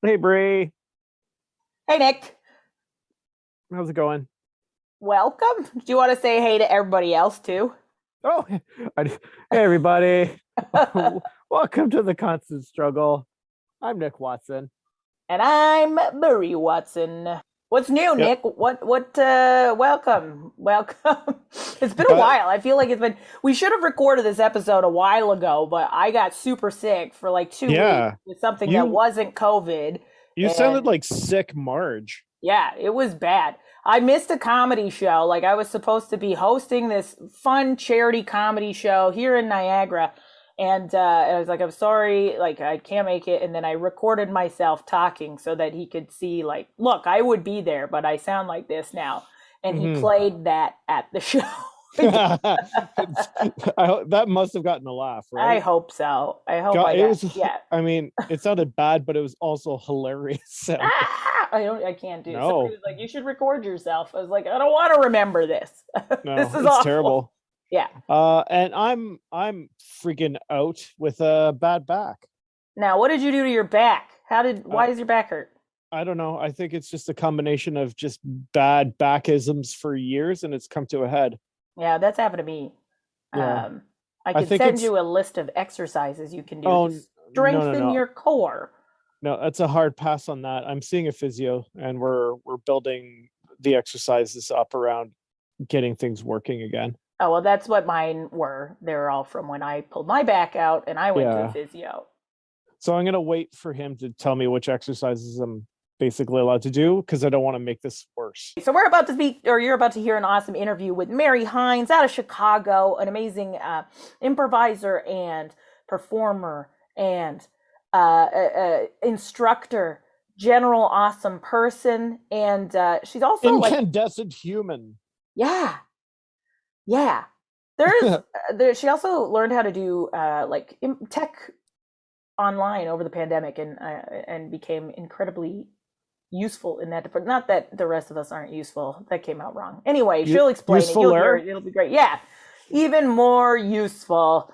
Hey, Brie. Hey, Nick. How's it going? Welcome. Do you want to say hey to everybody else too? Oh, hey, everybody. And Welcome to the Constant Struggle. I'm Nick Watson. I'm Mary Watson. What's new, Yep. Nick? Welcome. Welcome. It's been a Uh, while. I feel like we should have recorded this episode a while ago, but I got super sick for like 2 weeks yeah, with something that you wasn't COVID. you sounded And like sick Marge. yeah, it was bad. I missed a comedy show. Like I was supposed to be hosting this fun charity comedy show here in Niagara. And I was like, I'm sorry, like I can't make it. And then I recorded myself talking so that he could see, like, look, I would be there, but I sound like this now. And he Hmm. played that at the show. That must have gotten a laugh, I right? hope so. I hope God, I it got, was. yeah. I mean, it sounded bad, but it was also hilarious. So I can't do it. Somebody no, was like, you should record yourself. I was like, I don't want to remember this. This no, is it's awful. terrible. Yeah. And I'm freaking out with a bad back. Now, what did you do to your back? Uh, Why does your back hurt? I don't know. I think it's just a combination of just bad backisms for years, and it's come to a head. Yeah, that's happened to me. Yeah, Um, I I could think send it's. you a list of exercises you can do Oh to no, no, strengthen no, your core. no. That's a hard pass on that. I'm seeing a physio, and we're building the exercises up around getting things working again. Oh, well, that's what mine were. They're all from when I pulled my back out and I went to a Yeah. physio. So I'm gonna wait for him to tell me which exercises I'm basically allowed to do because I don't want to make this worse. So we're about to speak, or you're about to hear an awesome interview with Mary Hynes out of Chicago, an amazing improviser and performer and instructor, general awesome person, and she's also like, Incandescent human. yeah, yeah. There is there. She also learned how to do like tech online over the pandemic, and became incredibly useful in that department. Not that the rest of us aren't useful. That came out wrong. Anyway, she'll explain it. You'll hear Usefuler. it. It'll be great. Yeah, even more useful.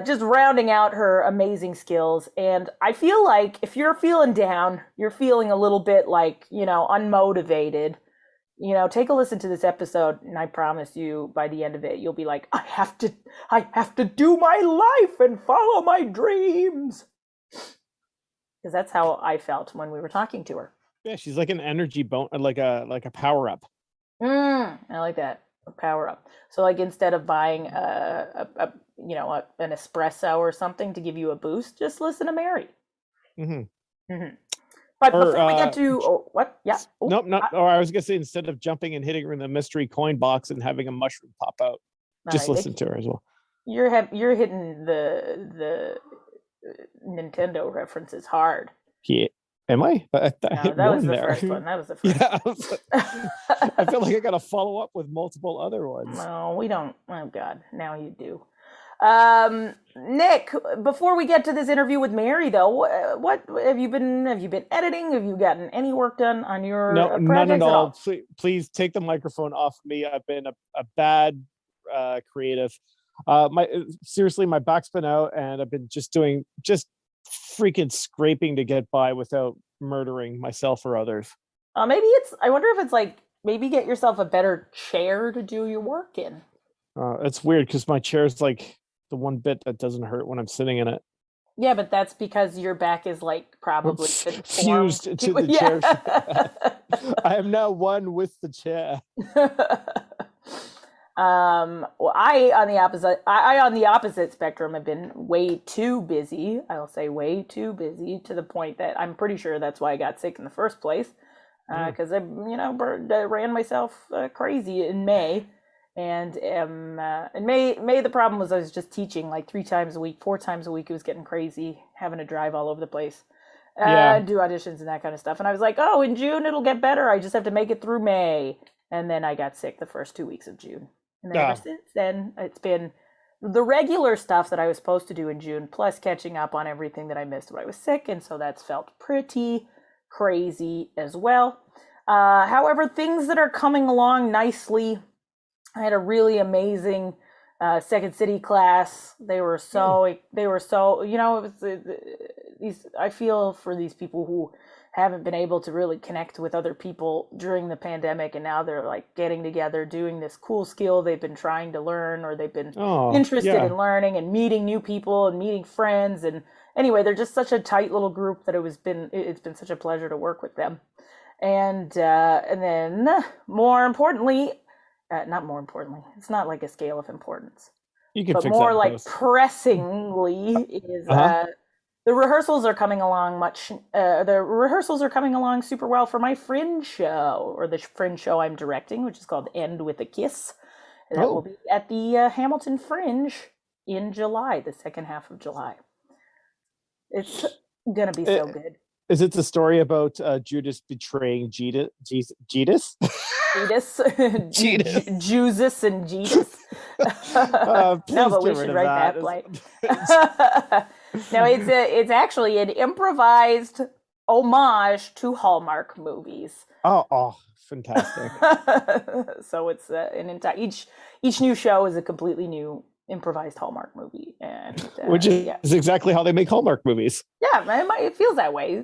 Just rounding out her amazing skills. And I feel like if you're feeling down, you're feeling a little bit like, unmotivated, take a listen to this episode, and I promise you by the end of it, you'll be like, I have to do my life and follow my dreams. Because that's how I felt when we were talking to her. Yeah, she's like an energy bone, like a power up. I like that. A power up. So like instead of buying an espresso or something to give you a boost, just listen to Mary. Hmm. Hmm. But Or before we get to what? Yeah. Oh, nope, not. Or I was gonna say instead of jumping and hitting her in the mystery coin box and having a mushroom pop out, all just right. listen to her as well. You're hitting the Nintendo references hard. Yeah, am I? I No, hit that was one the there. first one. That was the first Yeah, one. I feel like I gotta follow up with multiple other ones. No, we don't. Oh God, now you do. Nick, before we get to this interview with Mary, though, what have you been? Have you been editing? Have you gotten any work done on your No, none at projects at all. all? Please take the microphone off of me. I've been a bad creative. My seriously, my back's been out, and I've been just freaking scraping to get by without murdering myself or others. Maybe it's. I wonder if it's like maybe get yourself a better chair to do your work in. It's weird because my chair's like the one bit that doesn't hurt when I'm sitting in it. Yeah, but that's because your back is like probably conformed Fused to to the chair. yeah. I am now one with the chair. Well, I on the opposite spectrum have been way too busy. I'll say way too busy to the point that I'm pretty sure that's why I got sick in the first place. Because I ran myself crazy in May, and in May the problem was I was just teaching like 3 times a week, 4 times a week. It was getting crazy, having to drive all over the place, Yeah. do auditions and that kind of stuff. And I was like, oh, in June it'll get better. I just have to make it through May. And then I got sick the first 2 weeks of June. And then ever Ah, since then, it's been the regular stuff that I was supposed to do in June, plus catching up on everything that I missed when I was sick. And so that's felt pretty crazy as well. However, things that are coming along nicely. I had a really amazing Second City class. They were so, it was these. I feel for these people who haven't been able to really connect with other people during the pandemic, and now they're like getting together, doing this cool skill they've been trying to learn, or they've been interested in learning, and meeting new people and meeting friends. And anyway, they're just such a tight little group that it's been such a pleasure to work with them. And then more importantly, not more importantly, it's not like a scale of importance, You can but fix more that like post. pressingly is the rehearsals are coming along super well for my Fringe show, or the Fringe show I'm directing, which is called End with a Kiss. And that will be at the Hamilton Fringe in July, the second half of July. It's gonna be so good. Is it the story about Judas betraying Judas? Jesus and Jesus. No, but we should write that play. No, it's actually an improvised homage to Hallmark movies. Oh, fantastic! So it's an entire each new show is a completely new improvised Hallmark movie, and which is exactly how they make Hallmark movies. Yeah, it feels that way.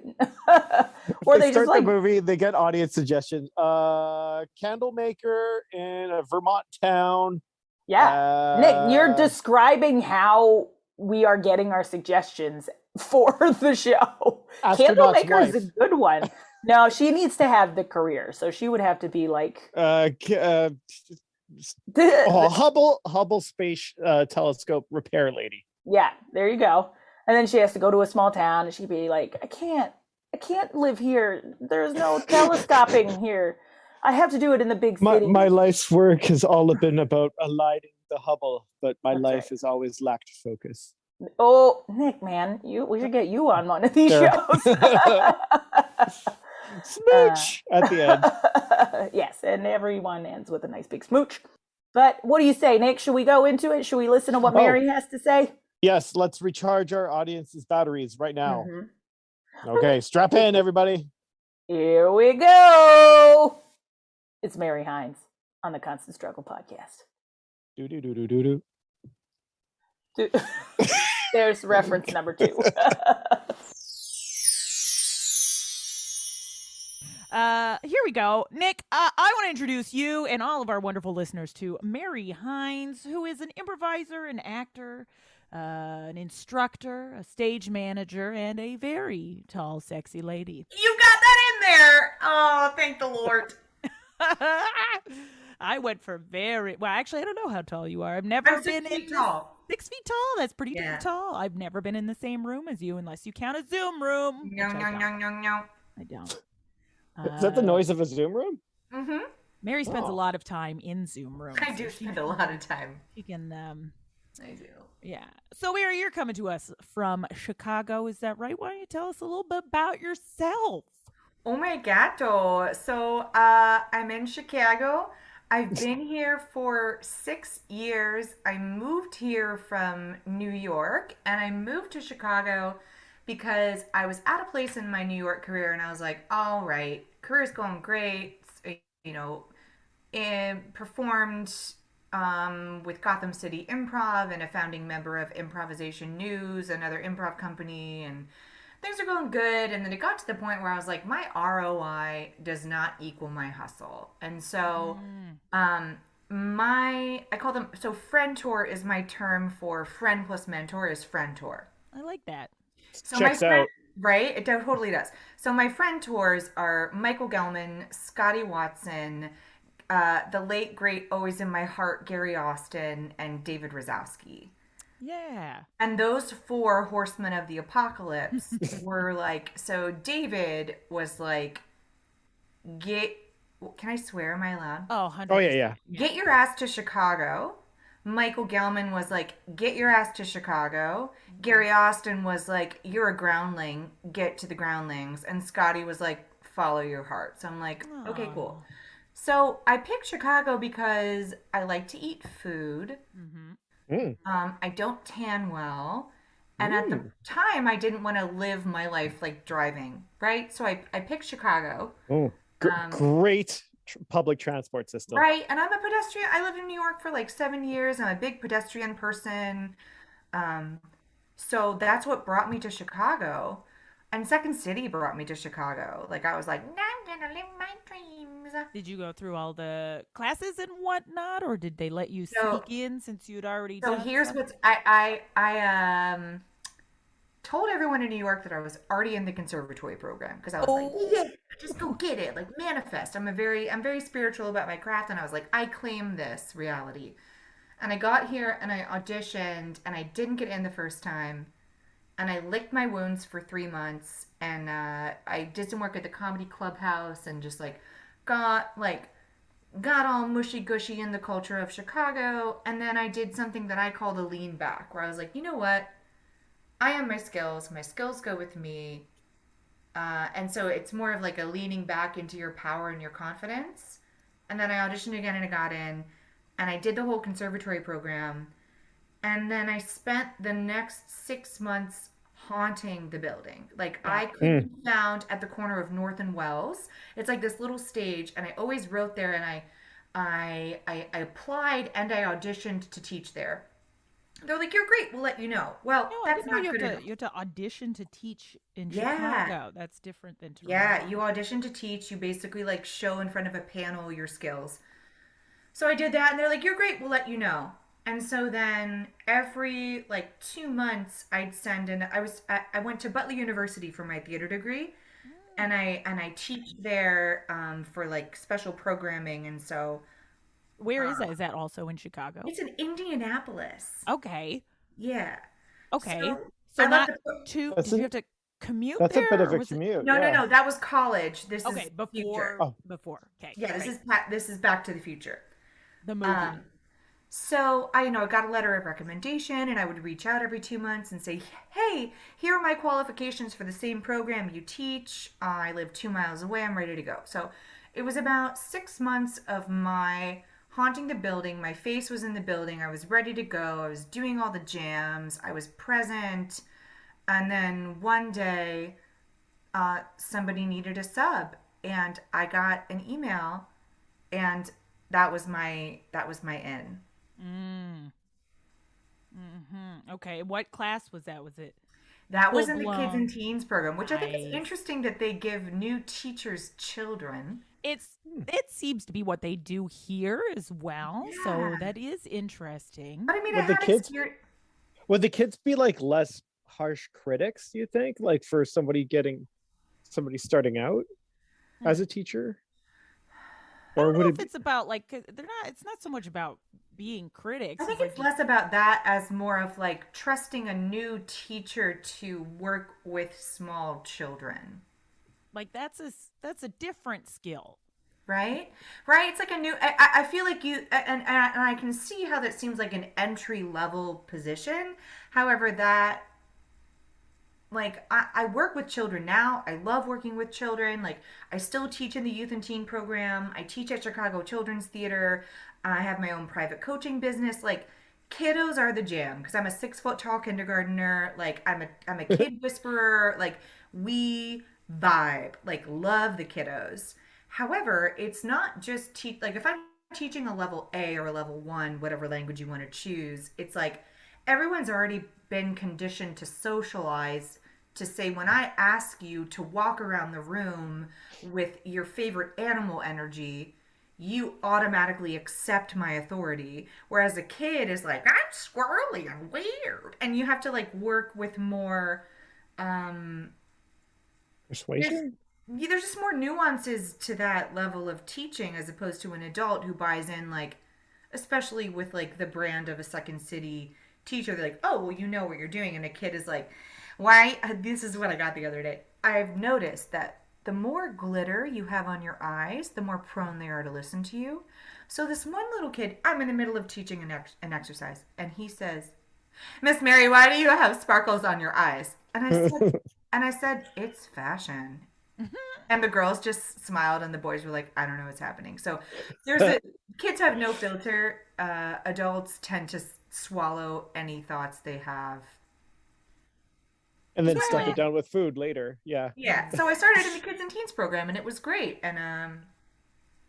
Or they start the movie, they get audience suggestions. Candle maker in a Vermont town. Yeah, Nick, you're describing how we are getting our suggestions for the show. Candle maker is a good one. No, she needs to have the career, so she would have to be like Hubble Space Telescope repair lady. Yeah, there you go. And then she has to go to a small town, and she'd be like, I can't live here. There's no telescoping here. I have to do it in the big city. My life's work has all been about aligning the Hubble, but my life has always lacked focus. Oh, Nick, man, we should get you on one of these shows. Smooch at the end. Yes, and everyone ends with a nice big smooch. But what do you say, Nick? Should we go into it? Should we listen to what Mary has to say? Yes, let's recharge our audience's batteries right now. Mm-hmm. Okay, strap in, everybody. Here we go. It's Mary Hynes on the Constant Struggle podcast. Do. There's reference number 2. Here we go. Nick, I want to introduce you and all of our wonderful listeners to Mary Hynes, who is an improviser, an actor, an instructor, a stage manager, and a very tall, sexy lady. You got that in there. Oh, thank the Lord. I went for actually, I don't know how tall you are. I've never been 6 feet tall. 6 feet tall. That's pretty damn tall. I've never been in the same room as you, unless you count a Zoom room. No. I don't. Is that the noise of a Zoom room? Mm-hmm. Mary spends a lot of time in Zoom rooms. I do spend a lot of time. She can. I do. Yeah. So, Mary, you're coming to us from Chicago. Is that right? Why don't you tell us a little bit about yourself? Oh my gato. So, I'm in Chicago. I've been here for 6 years. I moved here from New York, and I moved to Chicago because I was at a place in my New York career, and I was like, all right, career's going great, and performed with Gotham City Improv and a founding member of Improvisation News, another improv company, and things are going good. And then it got to the point where I was like, my ROI does not equal my hustle. And so I call them, so friend tour is my term for friend plus mentor is friend tour. I like that. So checks out. Right? It totally does. So my friend tours are Michael Gelman, Scotty Watson, the late, great, always in my heart, Gary Austin, and David Rosowski. Yeah. And those 4 horsemen of the apocalypse were like, so David was like, can I swear? Am I allowed? Oh, 100%. Oh, yeah. Get your ass to Chicago. Michael Gelman was like, get your ass to Chicago. Gary Austin was like, you're a groundling, get to the groundlings. And Scotty was like, follow your heart. So I'm like, okay, cool. So I picked Chicago because I like to eat food. I don't tan well. And at the time, I didn't want to live my life like driving, right? So I picked Chicago. Great public transport system. Right. And I'm a pedestrian. I lived in New York for like 7 years. I'm a big pedestrian person. Um, so that's what brought me to Chicago. And Second City brought me to Chicago. Like I was like, now I'm gonna live my dreams. Did you go through all the classes and whatnot, or did they let you So sneak in since you'd already so done here's some? what's I told everyone in New York that I was already in the conservatory program because I was like, Oh, yeah, just go get it, like manifest. I'm very spiritual about my craft, and I was like, I claim this reality. And I got here and I auditioned and I didn't get in the first time, and I licked my wounds for 3 months, and I did some work at the comedy clubhouse and just got like got all mushy gushy in the culture of Chicago, and then I did something that I called a lean back, where I was like, you know what? I am my skills. My skills go with me. And so it's more of like a leaning back into your power and your confidence. And then I auditioned again and I got in. And I did the whole conservatory program. And then I spent the next 6 months haunting the building. Like I could be found at the corner of North and Wells. It's like this little stage. And I always wrote there, and I applied and I auditioned to teach there. They're like, you're great. We'll let you know. Well, no, I that's didn't know not good enough. you have to audition to teach in Yeah. Chicago. That's different than Yeah, Toronto. you audition to teach. You basically like show in front of a panel your skills. So I did that, and they're like, you're great. We'll let you know. And so then every like 2 months, I'd send in. I went to Butler University for my theater degree, and I teach there for like special programming, and so Where is uh, that? Is that also in Chicago? it's in Indianapolis. Okay. Yeah. Okay. So So I left not the. too, That's did you a have to commute that's a bit there, of or a was it commute. No, no, Yeah. no. That was college. This is okay future. before Oh, before? Okay, Yeah, right. this is Back to the Future. The movie. Um, so I, I got a letter of recommendation, and I would reach out every 2 months and say, "Hey, here are my qualifications for the same program you teach. I live 2 miles away. I'm ready to go." So it was about 6 months of my haunting the building. My face was in the building. I was ready to go. I was doing all the jams. I was present. And then one day, somebody needed a sub, and I got an email, and that was my in. Mm. Okay. What class was that? Was it That full was in the kids and blown? teens program, which I think is Nice. interesting that they give new teachers children. It seems to be what they do here as well. So Yeah. that is interesting. But I mean, I Would the had kids experience. would the kids be like less harsh critics, do you think? Like for somebody starting out as Hmm. a teacher? I Or don't would know it if be it's about like 'cause they're not. It's not so much about being I critics. It's think like it's less about that as more of like trusting a new teacher to work with small children. that's a different skill. Right? Right? It's like a new. I feel like and I can see how that seems like an entry level position. However, that like I work with children now. I love working with children. Like I still teach in the youth and teen program. I teach at Chicago Children's Theater. I have my own private coaching business. Like kiddos are the jam because I'm a 6 foot tall kindergartner. Like I'm a kid whisperer. Like we vibe. Like love the kiddos. However, it's not just teach like if I'm teaching a level A or a level 1, whatever language you want to choose, it's like everyone's already been conditioned to socialize to say when I ask you to walk around the room with your favorite animal energy, you automatically accept my authority. Whereas a kid is like, I'm squirrely and weird. And you have to like work with more um there's persuasion? there's just more nuances to that level of teaching as opposed to an adult who buys in like especially with like the brand of a Second City teacher. They're like, oh well, you know what you're doing. And a kid is like, why this is what I got the other day. I've noticed that the more glitter you have on your eyes, the more prone they are to listen to you. So this one little kid, I'm in the middle of teaching an exercise, and he says, Miss Mary, why do you have sparkles on your eyes? And I said, it's fashion. And the girls just smiled, and the boys were like, I don't know what's happening. So kids have no filter. Adults tend to swallow any thoughts they have. And then Yeah. stuff it down with food later. Yeah. Yeah. So I started in the kids and teens program, and it was great. And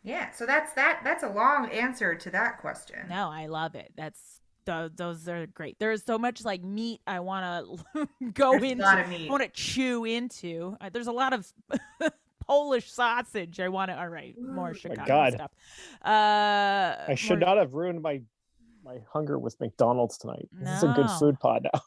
Yeah, so that's a long answer to that question. No, I love it. Those are great. There's so much like meat I want to go There's a into. lot of I meat. want to chew into. There's a lot of Polish sausage. I want to. All right, more Chicago God. stuff. I should not have ruined my hunger with McDonald's tonight. This is a good No. food pod now.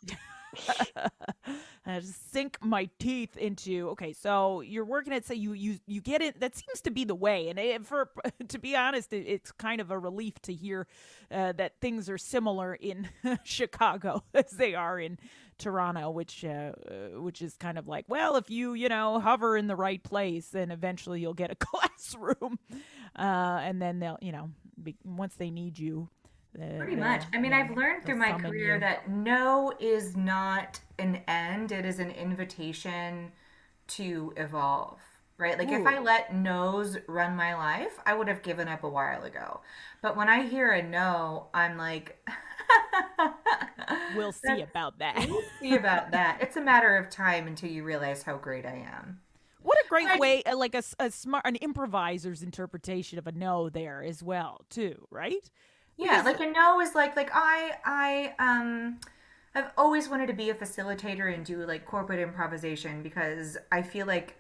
I just sink my teeth into. Okay, so you're working at, say you get it. That seems to be the way, and for to be honest, it's kind of a relief to hear that things are similar in Chicago as they are in Toronto, which is kind of like, well, if you hover in the right place, then eventually you'll get a classroom, and then they'll once they need you. Pretty much. I mean, I've learned through my career that no is not an end, it is an invitation to evolve, right? Like if I let no's run my life, I would have given up a while ago. But when I hear a no, I'm like, we'll see about that. We'll see about that. It's a matter of time until you realize how great I am. What a great way, like an improviser's interpretation of a no there as well, too, right? Yeah, like a no is like I've always wanted to be a facilitator and do like corporate improvisation because I feel like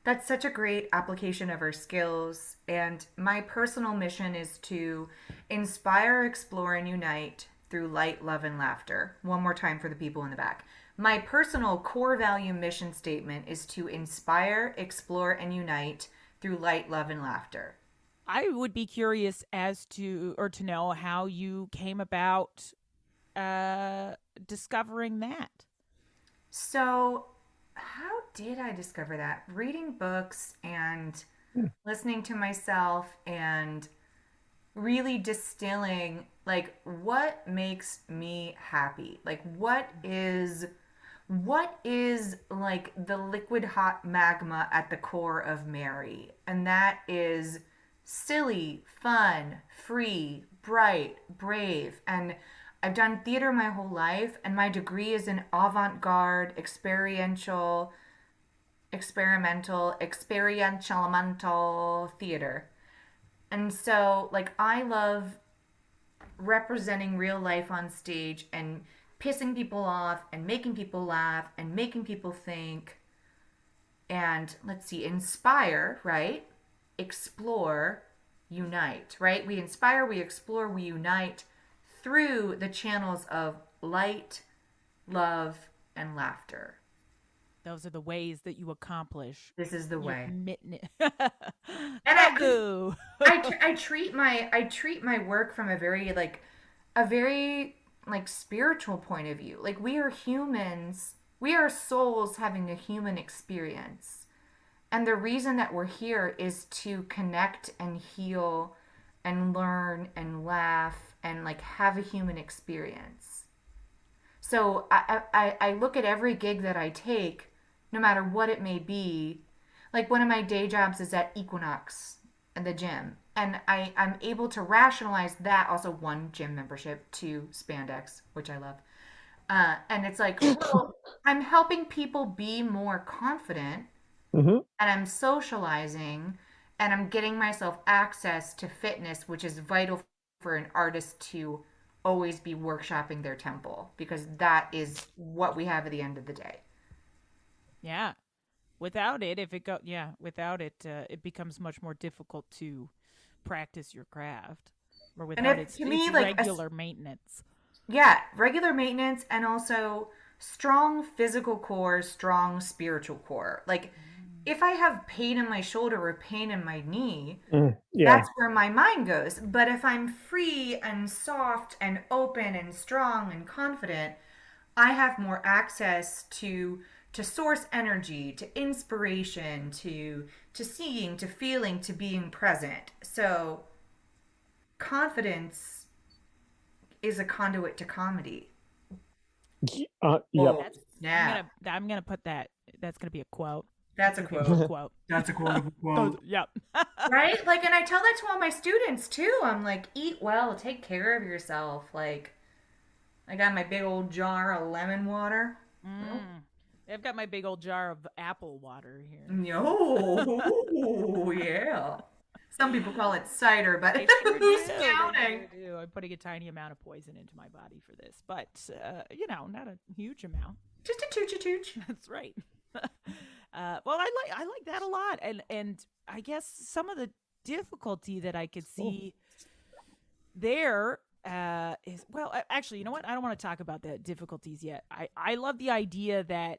that's such a great application of our skills. And my personal mission is to inspire, explore, and unite through light, love, and laughter. One more time for the people in the back. My personal core value mission statement is to inspire, explore, and unite through light, love, and laughter. I would be curious as to know how you came about discovering that. So, how did I discover that? Reading books and listening to myself and really distilling like what makes me happy? Like what is like the liquid hot magma at the core of Mary? And that is silly, fun, free, bright, brave. And I've done theater my whole life, and my degree is in avant-garde, experiential theater. And so, like, I love representing real life on stage and pissing people off and making people laugh and making people think. And let's see, inspire, right? Explore, unite, right? We inspire, we explore, we unite through the channels of light, love, and laughter. Those are the ways that you accomplish. This is the way. And I treat my work from a very spiritual point of view. Like we are humans, we are souls having a human experience. And the reason that we're here is to connect and heal and learn and laugh and like have a human experience. So I look at every gig that I take, no matter what it may be. Like one of my day jobs is at Equinox and the gym. And I'm able to rationalize that. Also, 1, gym membership, 2, spandex, which I love. And it's like, well, I'm helping people be more confident. Mm-hmm. And I'm socializing and I'm getting myself access to fitness, which is vital for an artist to always be workshopping their temple, because that is what we have at the end of the day. Yeah. Without it, it becomes much more difficult to practice your craft, or without its regular maintenance. Yeah, regular maintenance, and also strong physical core, strong spiritual core. Like if I have pain in my shoulder or pain in my knee, that's where my mind goes. But if I'm free and soft and open and strong and confident, I have more access to source energy, to inspiration, to seeing, to feeling, to being present. So confidence is a conduit to comedy. Yeah. I'm gonna put that. That's gonna be a quote. That's a quote. Quote. That's a quote. Yep. Right? Like, and I tell that to all my students too. I'm like, eat well, take care of yourself. Like, I got my big old jar of lemon water. I've got my big old jar of apple water here. Oh, yeah. Some people call it cider, but They sure who's do. counting? They sure do. I'm putting a tiny amount of poison into my body for this, but not a huge amount. Just a tooch. That's right. Well, I like that a lot, and I guess some of the difficulty that I could see there is, well, actually, you know what? I don't want to talk about the difficulties yet. I love the idea that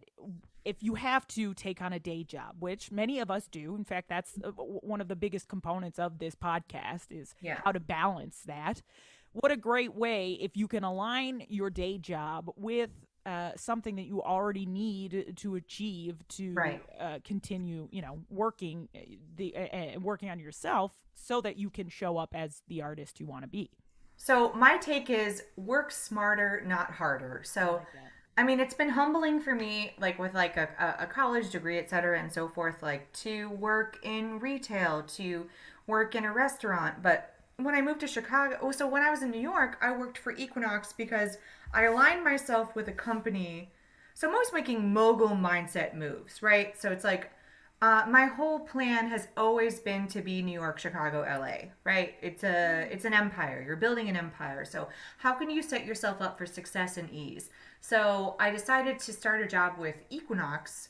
if you have to take on a day job, which many of us do, in fact, that's one of the biggest components of this podcast is how to balance that. What a great way if you can align your day job with something that you already need to achieve to continue, working working on yourself so that you can show up as the artist you want to be. So my take is work smarter, not harder. So, I mean, it's been humbling for me, like with like a college degree, et cetera, and so forth, like to work in retail, to work in a restaurant. But when I moved to Chicago, so when I was in New York, I worked for Equinox because I aligned myself with a company. So I'm always making mogul mindset moves, right? So it's like my whole plan has always been to be New York, Chicago, LA, right? It's an empire. You're building an empire. So how can you set yourself up for success and ease? So I decided to start a job with Equinox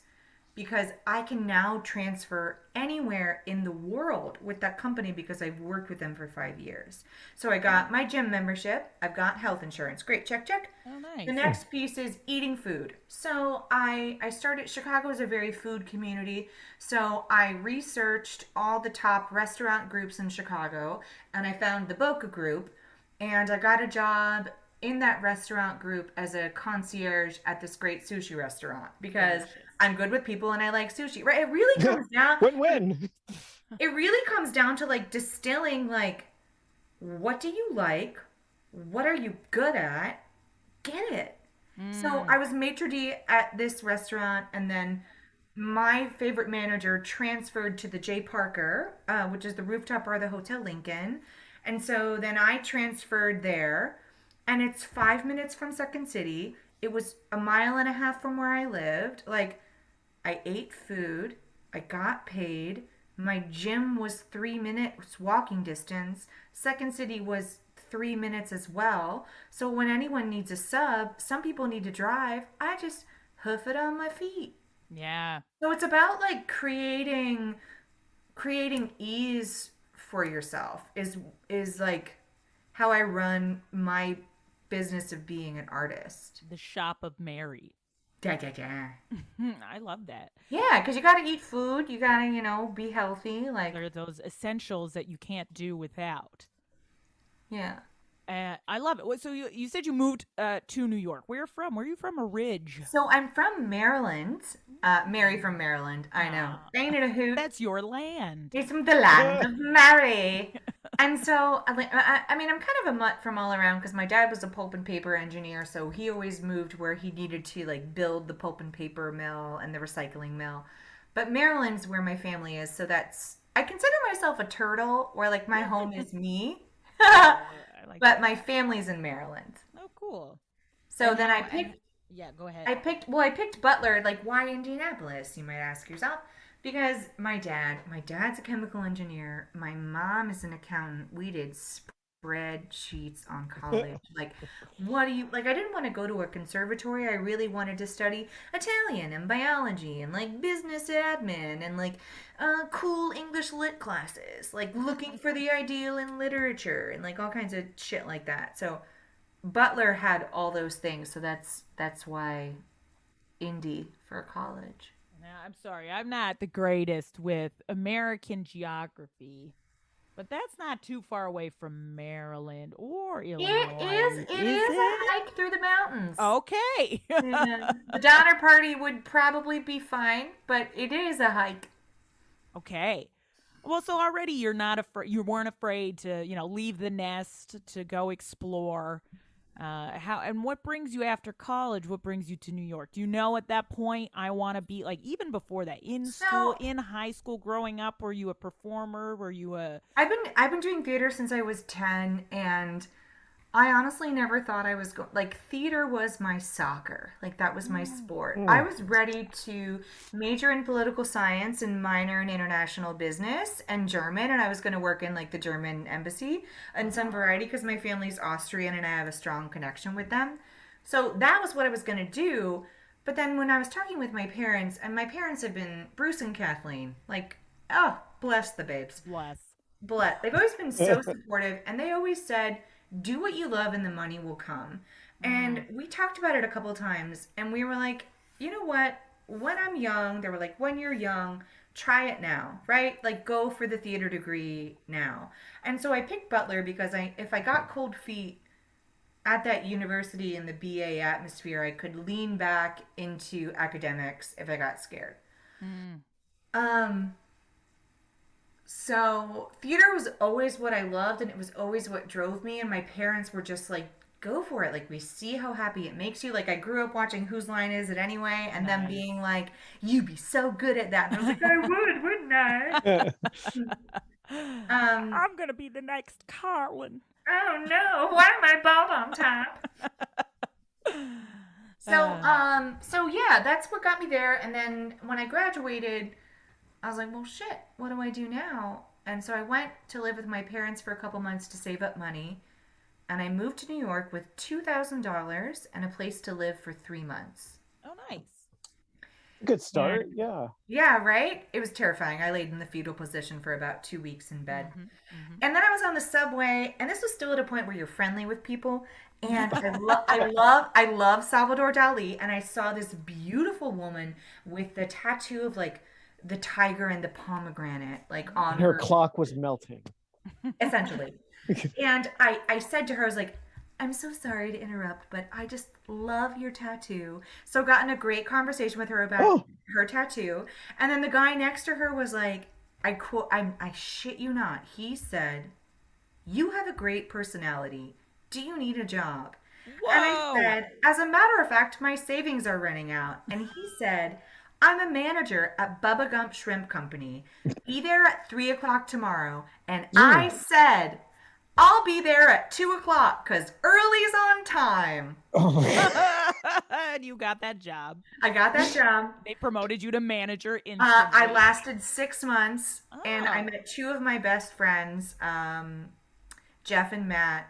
because I can now transfer anywhere in the world with that company because I've worked with them for 5 years. So I got my gym membership. I've got health insurance. Great, check. Oh, nice. The next piece is eating food. So I started, Chicago is a very food community. So I researched all the top restaurant groups in Chicago and I found the Boca group and I got a job in that restaurant group as a concierge at this great sushi restaurant because I'm good with people and I like sushi, right? It really comes down win-win. It really comes down to like distilling, like, what do you like? What are you good at? Get it. So I was maitre d' at this restaurant and then my favorite manager transferred to the J. Parker, which is the rooftop bar of the Hotel Lincoln. And so then I transferred there. And it's 5 minutes from Second City. It was a mile and a half from where I lived. Like, I ate food. I got paid. My gym was 3 minutes walking distance. Second City was 3 minutes as well. So when anyone needs a sub, some people need to drive. I just hoof it on my feet. Yeah. So it's about like creating ease for yourself is like how I run my business of being an artist. The shop of Mary. Da. I love that. Yeah, because you got to eat food. You got to, be healthy. Like, There are those essentials that you can't do without. yeah. I love it. So you said you moved to New York. Where from? Where are you from? A Ridge. So I'm from Maryland. Mary from Maryland. I know. Ain't it a hoot? That's your land. It's the land of Mary. And so, I mean, I'm kind of a mutt from all around because my dad was a pulp and paper engineer, so he always moved where he needed to, like, build the pulp and paper mill and the recycling mill. But Maryland's where my family is, so I consider myself a turtle, where, like, my home is me. I like But my family's in Maryland. Oh, cool. So And then now- I picked Yeah, go ahead. I picked Butler. Like, why Indianapolis, you might ask yourself? Because my dad's a chemical engineer. My mom is an accountant. We did spreadsheets on college. Like, what do you, like, I didn't want to go to a conservatory. I really wanted to study Italian and biology and, like, business admin and, like, cool English lit classes. Like, looking for the ideal in literature and, like, all kinds of shit like that. So Butler had all those things. So that's why Indy for college. Now, I'm sorry, I'm not the greatest with American geography, but that's not too far away from Maryland or Illinois. It is a hike through the mountains. Okay. Yeah. The Donner Party would probably be fine, but it is a hike. Okay. Well, so already you're not afraid. You weren't afraid to, leave the nest to go explore. And what brings you after college? What brings you to New York? Do you know at that point I want to be, like, even before that, in school, in high school, growing up? Were you a performer? Were you a? I've been doing theater since I was 10, and I honestly never thought I was going, like, theater was my soccer. Like, that was my sport. Mm. I was ready to major in political science and minor in international business and German, and I was going to work in, like, the German embassy and some variety because my family's Austrian and I have a strong connection with them. So that was what I was going to do. But then when I was talking with my parents, and my parents have been Bruce and Kathleen, like, oh, bless the babes. Bless. They've always been so supportive, and they always said, do what you love and the money will come. And we talked about it a couple of times, and we were like, you know what? When I'm young, they were like, when you're young, try it now, right? Like, go for the theater degree now. And so I picked Butler because if I got cold feet at that university in the BA atmosphere, I could lean back into academics if I got scared. So theater was always what I loved, and it was always what drove me. And my parents were just like, go for it. Like, we see how happy it makes you. Like, I grew up watching Whose Line Is It Anyway? And them being like, you'd be so good at that. And I was like, I would, wouldn't I? I'm going to be the next Carlin. Oh no, why am I bald on top? So yeah, that's what got me there. And then when I graduated, I was like, well, shit, what do I do now? And so I went to live with my parents for a couple months to save up money. And I moved to New York with $2,000 and a place to live for 3 months. Oh, nice. Good start. Yeah. Yeah, right? It was terrifying. I laid in the fetal position for about 2 weeks in bed. And then I was on the subway, and this was still at a point where you're friendly with people. And I love Salvador Dali. And I saw this beautiful woman with the tattoo of, like, the tiger and the pomegranate, like, on Her clock was melting. essentially. And I said to her, I was like, I'm so sorry to interrupt, but I just love your tattoo. So got in a great conversation with her about her tattoo. And then the guy next to her was like, I quote, I shit you not. He said, you have a great personality. Do you need a job? Whoa. And I said, as a matter of fact, my savings are running out. And he said, I'm a manager at Bubba Gump Shrimp Company. Be there at 3:00 tomorrow. And I said, I'll be there at 2:00 because early's on time. Oh my God. And you got that job. I got that job. They promoted you to manager instantly. I lasted 6 months, and I met two of my best friends, Jeff and Matt,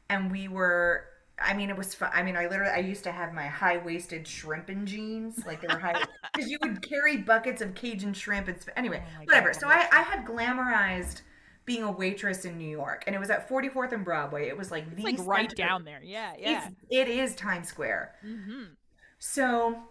and we were. I mean, it was fun. I mean, I used to have my high-waisted shrimping jeans, like they were high, because you would carry buckets of Cajun shrimp. And anyway, whatever. So I had glamorized being a waitress in New York, and it was at 44th and Broadway. It was like it's like right down there. Yeah. It is Times Square. So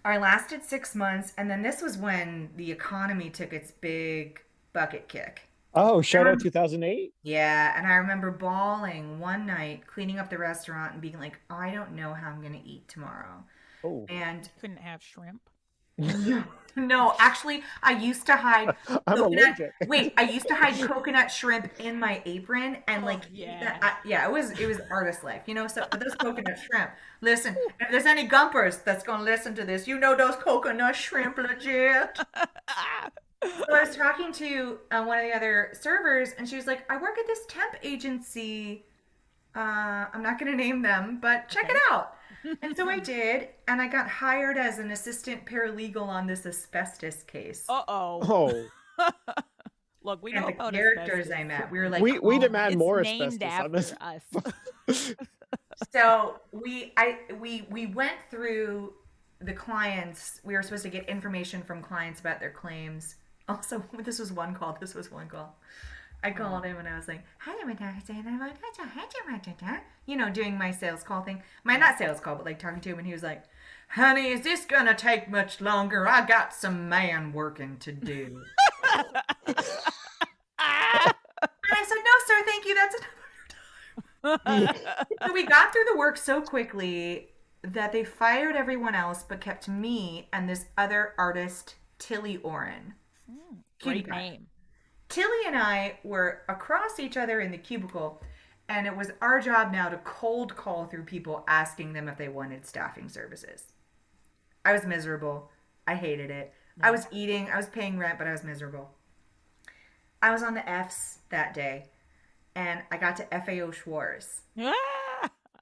I lasted 6 months, and then this was when the economy took its big bucket kick. Oh, shout out 2008. Yeah, and I remember bawling one night, cleaning up the restaurant and being like, I don't know how I'm going to eat tomorrow. Oh. And Couldn't have shrimp. no, actually, I used to hide I'm allergic. I used to hide coconut shrimp in my apron, and like, it was artist life, you know. So those coconut shrimp. Listen, if there's any gumpers that's gonna listen to this, you know those coconut shrimp legit. So I was talking to one of the other servers, and she was like, I work at this temp agency. I'm not going to name them, but check it out. And so I did, and I got hired as an assistant paralegal on this asbestos case. Oh. Look, we know and the about characters asbestos. I met. We were like, we demand more named asbestos on after this. us. So we went through the clients. We were supposed to get information from clients about their claims. Also, this was one call. I called him and I was like, you know, doing my sales call thing. Not sales call, but like talking to him. And he was like, honey, is this going to take much longer? I got some man working to do. And I said, no, sir, thank you. That's enough of your time. So we got through the work so quickly that they fired everyone else but kept me and this other artist, Tilly Oren. Great name. Tilly and I were across each other in the cubicle, and it was our job now to cold call through people asking them if they wanted staffing services. I was miserable. I hated it. I was eating. I was paying rent, but I was miserable. I was on the F's that day. and I got to FAO Schwarz, Ah!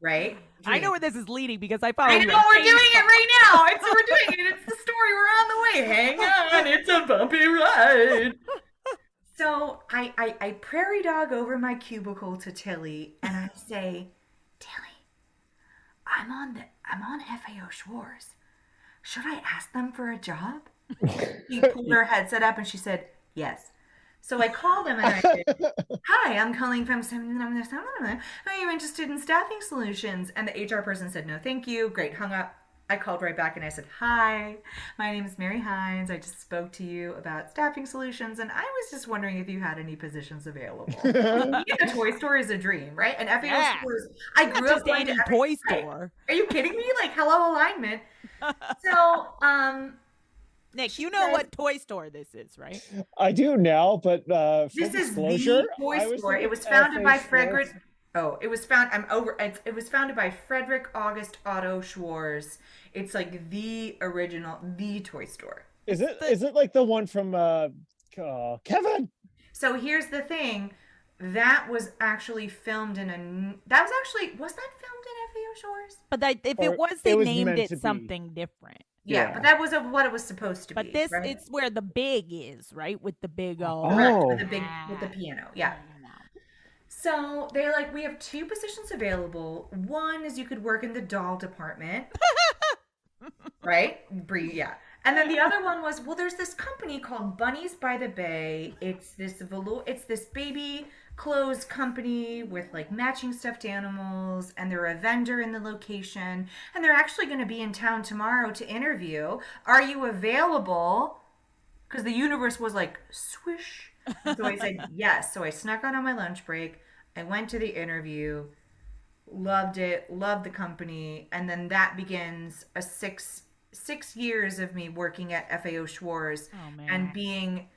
right? I know Dream. where this is leading because I follow I you know on we're doing it Facebook. right now. We're doing it. It's the story. We're on the way. Hang on. It's a bumpy ride. So I prairie dog over my cubicle to Tilly and I say, Tilly, I'm on FAO Schwarz. Should I ask them for a job? She pulled her headset up and she said, yes. So I called them and I said, hi, I'm calling from are you interested in staffing solutions? And the HR person said, no, thank you. Great, hung up. I called right back and I said, hi, my name is Mary Hynes. I just spoke to you about staffing solutions and I was just wondering if you had any positions available. Being a toy store is a dream, right? And FAO Yeah. stores, I Not grew up just going to any every toy right? store. Are you kidding me? Like, hello, alignment. So, Nick, you know what toy store this is, right? I do now, but full this is disclosure, the toy I was store. It thinking was founded by FA Frederick. Schwarz. Oh, it was found. I'm over. It was founded by Frederick August Otto Schwarz. It's like the original, the toy store. Is it like the one from Kevin? So here's the thing. That was actually filmed in a. That was actually was that filmed in FAO Schwarz? But if Or it was, it they was named meant it to be. something different. Yeah, Yeah. but that was what it was supposed to But be. this, right? it's where the big is, right? With the big old. Correct, Oh. with the piano. Yeah. So they're like, we have 2 positions available. One is you could work in the doll department, right? Brie, yeah. And then the other one was, well, there's this company called Bunnies by the Bay. It's this baby clothes company with like matching stuffed animals, and they're a vendor in the location, and they're actually going to be in town tomorrow to interview. Are you available? Because the universe was like, swish. So I said yes. So I snuck out on my lunch break. I went to the interview, loved it, loved the company, and then that begins a six years of me working at FAO Schwarz and being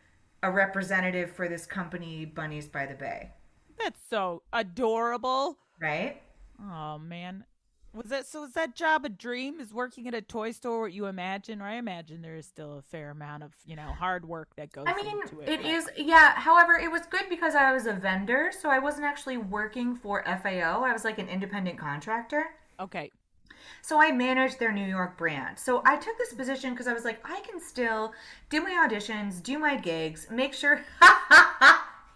a representative for this company, Bunnies by the Bay. That's so adorable. Right? Oh man. Was that job a dream? Is working at a toy store what you imagine? Or I imagine there is still a fair amount of, hard work that goes into it. It is, yeah. However, it was good because I was a vendor, so I wasn't actually working for FAO. I was like an independent contractor. Okay. So I managed their New York brand. So I took this position because I was like, I can still do my auditions, do my gigs, make sure.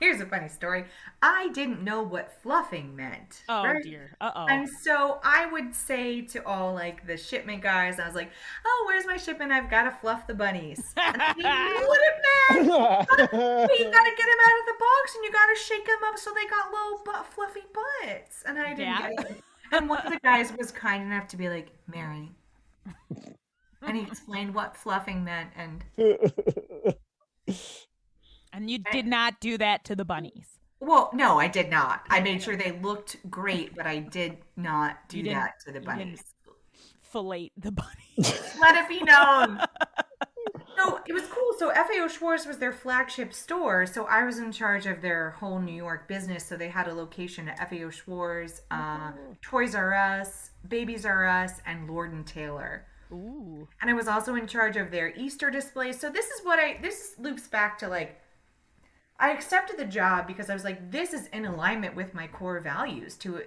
Here's a funny story. I didn't know what fluffing meant. Oh, right? dear. Uh-oh. And so I would say to all like the shipment guys, I was like, oh, where's my shipment? I've got to fluff the bunnies. And they knew what it meant. But you got to get them out of the box and you got to shake them up so they got little fluffy butts. And I didn't get it. And one of the guys was kind enough to be like, Mary. And he explained what fluffing meant. And you did not do that to the bunnies. Well, no, I did not. I made sure they looked great, but I did not do that to the bunnies. Fillet the bunnies. Let it be known. So it was cool. So FAO Schwarz was their flagship store. So I was in charge of their whole New York business. So they had a location at FAO Schwarz, Toys R Us, Babies R Us, and Lord and Taylor. Ooh. And I was also in charge of their Easter displays. So this loops back to like, I accepted the job because I was like, this is in alignment with my core values to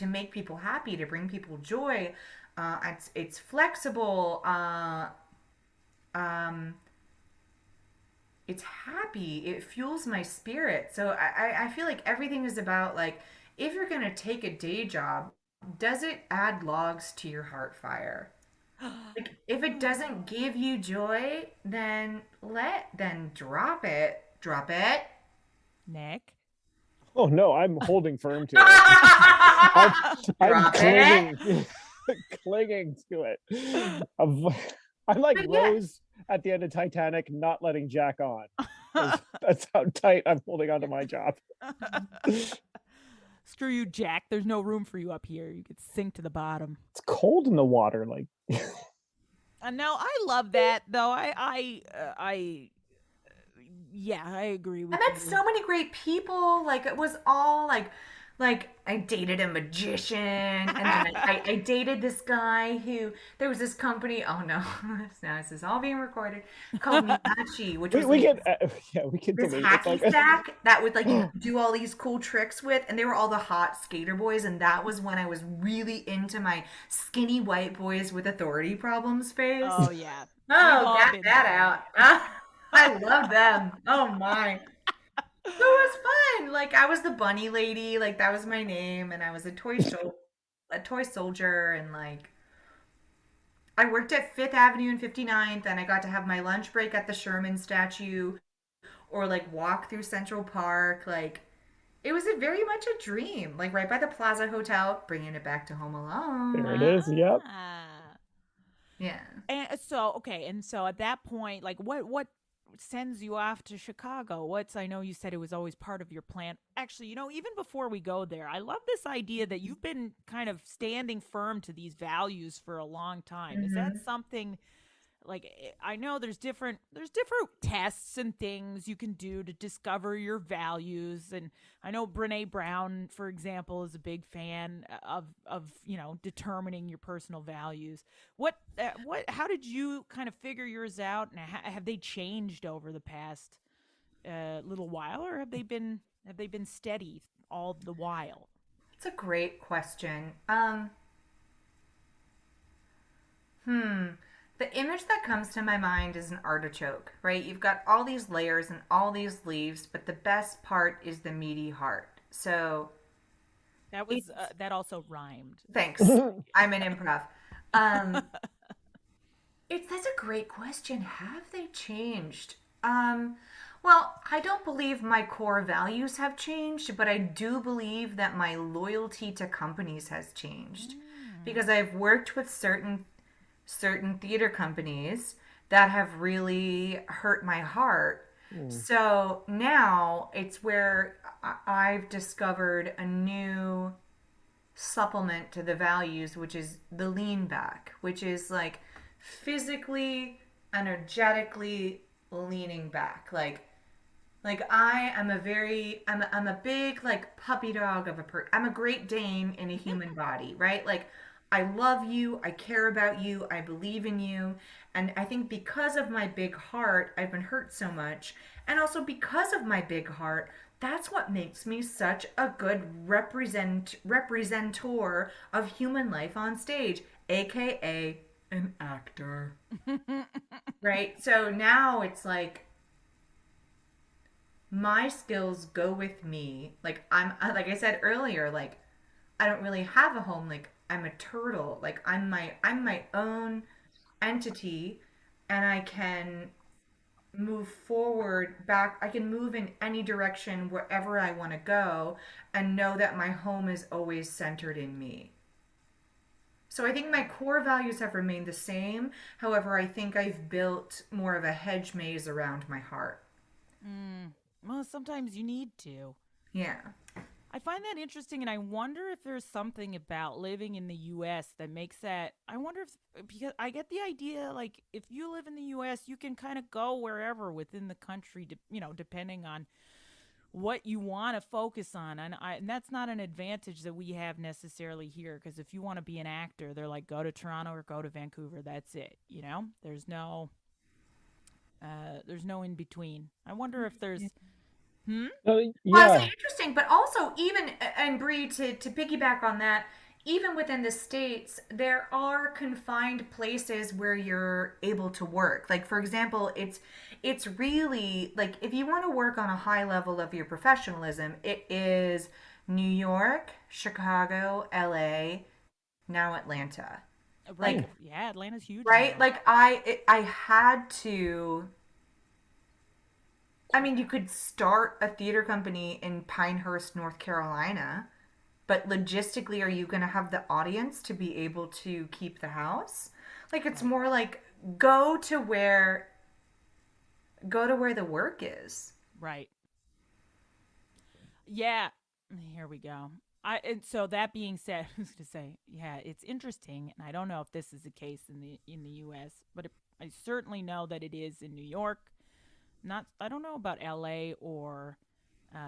make people happy, to bring people joy. It's flexible. It's happy. It fuels my spirit. So I feel like everything is about like, if you're going to take a day job, does it add logs to your heart fire? Like, if it doesn't give you joy, then drop it. Drop it. Nick? Oh no, I'm holding firm to it. I'm clinging to it. I'm like Rose at the end of Titanic, not letting Jack on. That's how tight I'm holding onto my job. Screw you, Jack. There's no room for you up here. You could sink to the bottom. It's cold in the water, like. No, I love that though. Yeah, I agree with I met you. so many great people. Like, it was all like Like, I dated a magician, and then I dated this guy who, there was this company, oh no, now this is all being recorded, called Miyachi, which was We like can yeah, we can this delete it. hacky sack that would like you could do all these cool tricks with, and they were all the hot skater boys, and that was when I was really into my skinny white boys with authority problems phase. Oh yeah. Oh, We've all got been that there. out. I love them. Oh my. So it was fun. Like I was the bunny lady, like that was my name, and I was a toy soldier, and like I worked at Fifth Avenue and 59th, and I got to have my lunch break at the Sherman Statue, or like walk through Central Park. Like it was very much a dream. Like right by the Plaza Hotel, bringing it back to Home Alone. There it is. Yep. Yeah. And so okay, and so at that point, like what sends you off to Chicago? I know you said it was always part of your plan. Actually, even before we go there, I love this idea that you've been kind of standing firm to these values for a long time. Is that something like I know there's different tests and things you can do to discover your values, and I know Brene Brown, for example, is a big fan of determining your personal values. How did you kind of figure yours out, and have they changed over the past little while, or have they been steady all the while? It's a great question. The image that comes to my mind is an artichoke, right? You've got all these layers and all these leaves, but the best part is the meaty heart. So that also rhymed. Thanks. I'm an improv. That's a great question. Have they changed? Well, I don't believe my core values have changed, but I do believe that my loyalty to companies has changed because I've worked with certain theater companies that have really hurt my heart. So now it's where I've discovered a new supplement to the values, which is the lean back, which is like physically, energetically leaning back. Like I am I'm a big like puppy dog of a I'm a Great Dane in a human body, right? Like I love you, I care about you, I believe in you. And I think because of my big heart, I've been hurt so much. And also because of my big heart, that's what makes me such a good representor of human life on stage, aka an actor. Right? So now it's like my skills go with me. Like like I said earlier, like I don't really have a home. Like I'm a turtle. Like I'm my own entity, and I can move forward, back. I can move in any direction wherever I want to go, and know that my home is always centered in me. So I think my core values have remained the same. However, I think I've built more of a hedge maze around my heart. Well, sometimes you need to. Yeah. I find that interesting, and I wonder if there's something about living in the U.S. that makes that. I wonder because I get the idea, like, if you live in the U.S., you can kind of go wherever within the country, depending on what you want to focus on. And that's not an advantage that we have necessarily here, because if you want to be an actor, they're like, go to Toronto or go to Vancouver. That's it. There's no in between. I wonder if there's. Well, it's interesting, but also even, and Brie, to piggyback on that, even within the States, there are confined places where you're able to work. Like, for example, it's really, like, if you want to work on a high level of your professionalism, it is New York, Chicago, LA, now Atlanta. Right. Like, yeah, Atlanta's huge. Right? Now. Like, I had to... I mean, you could start a theater company in Pinehurst, North Carolina, but logistically, are you going to have the audience to be able to keep the house? Like, it's more like go to where the work is. Right. Yeah. Here we go. And so that being said, I was going to say, yeah, it's interesting, and I don't know if this is the case in the U.S., but I certainly know that it is in New York. I don't know about LA or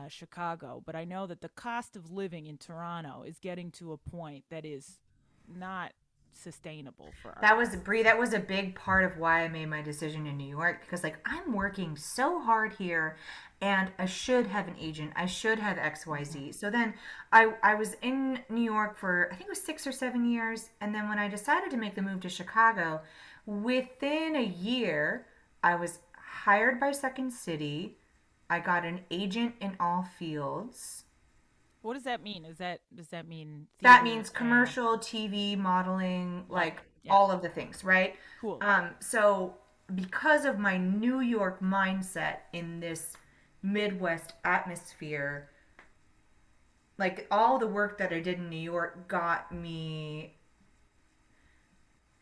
Chicago, but I know that the cost of living in Toronto is getting to a point that is not sustainable for That art. was Brie. That was a big part of why I made my decision in New York, because like I'm working so hard here, and I should have an agent. I should have XYZ. So then I was in New York for I think it was 6 or 7 years, and then when I decided to make the move to Chicago, within a year I was hired by Second City. I got an agent in all fields. What does that mean? Does that mean That theater means and commercial, TV, modeling, yeah, like yeah, all of the things, right? cool. So because of my New York mindset in this Midwest atmosphere, like all the work that I did in New York got me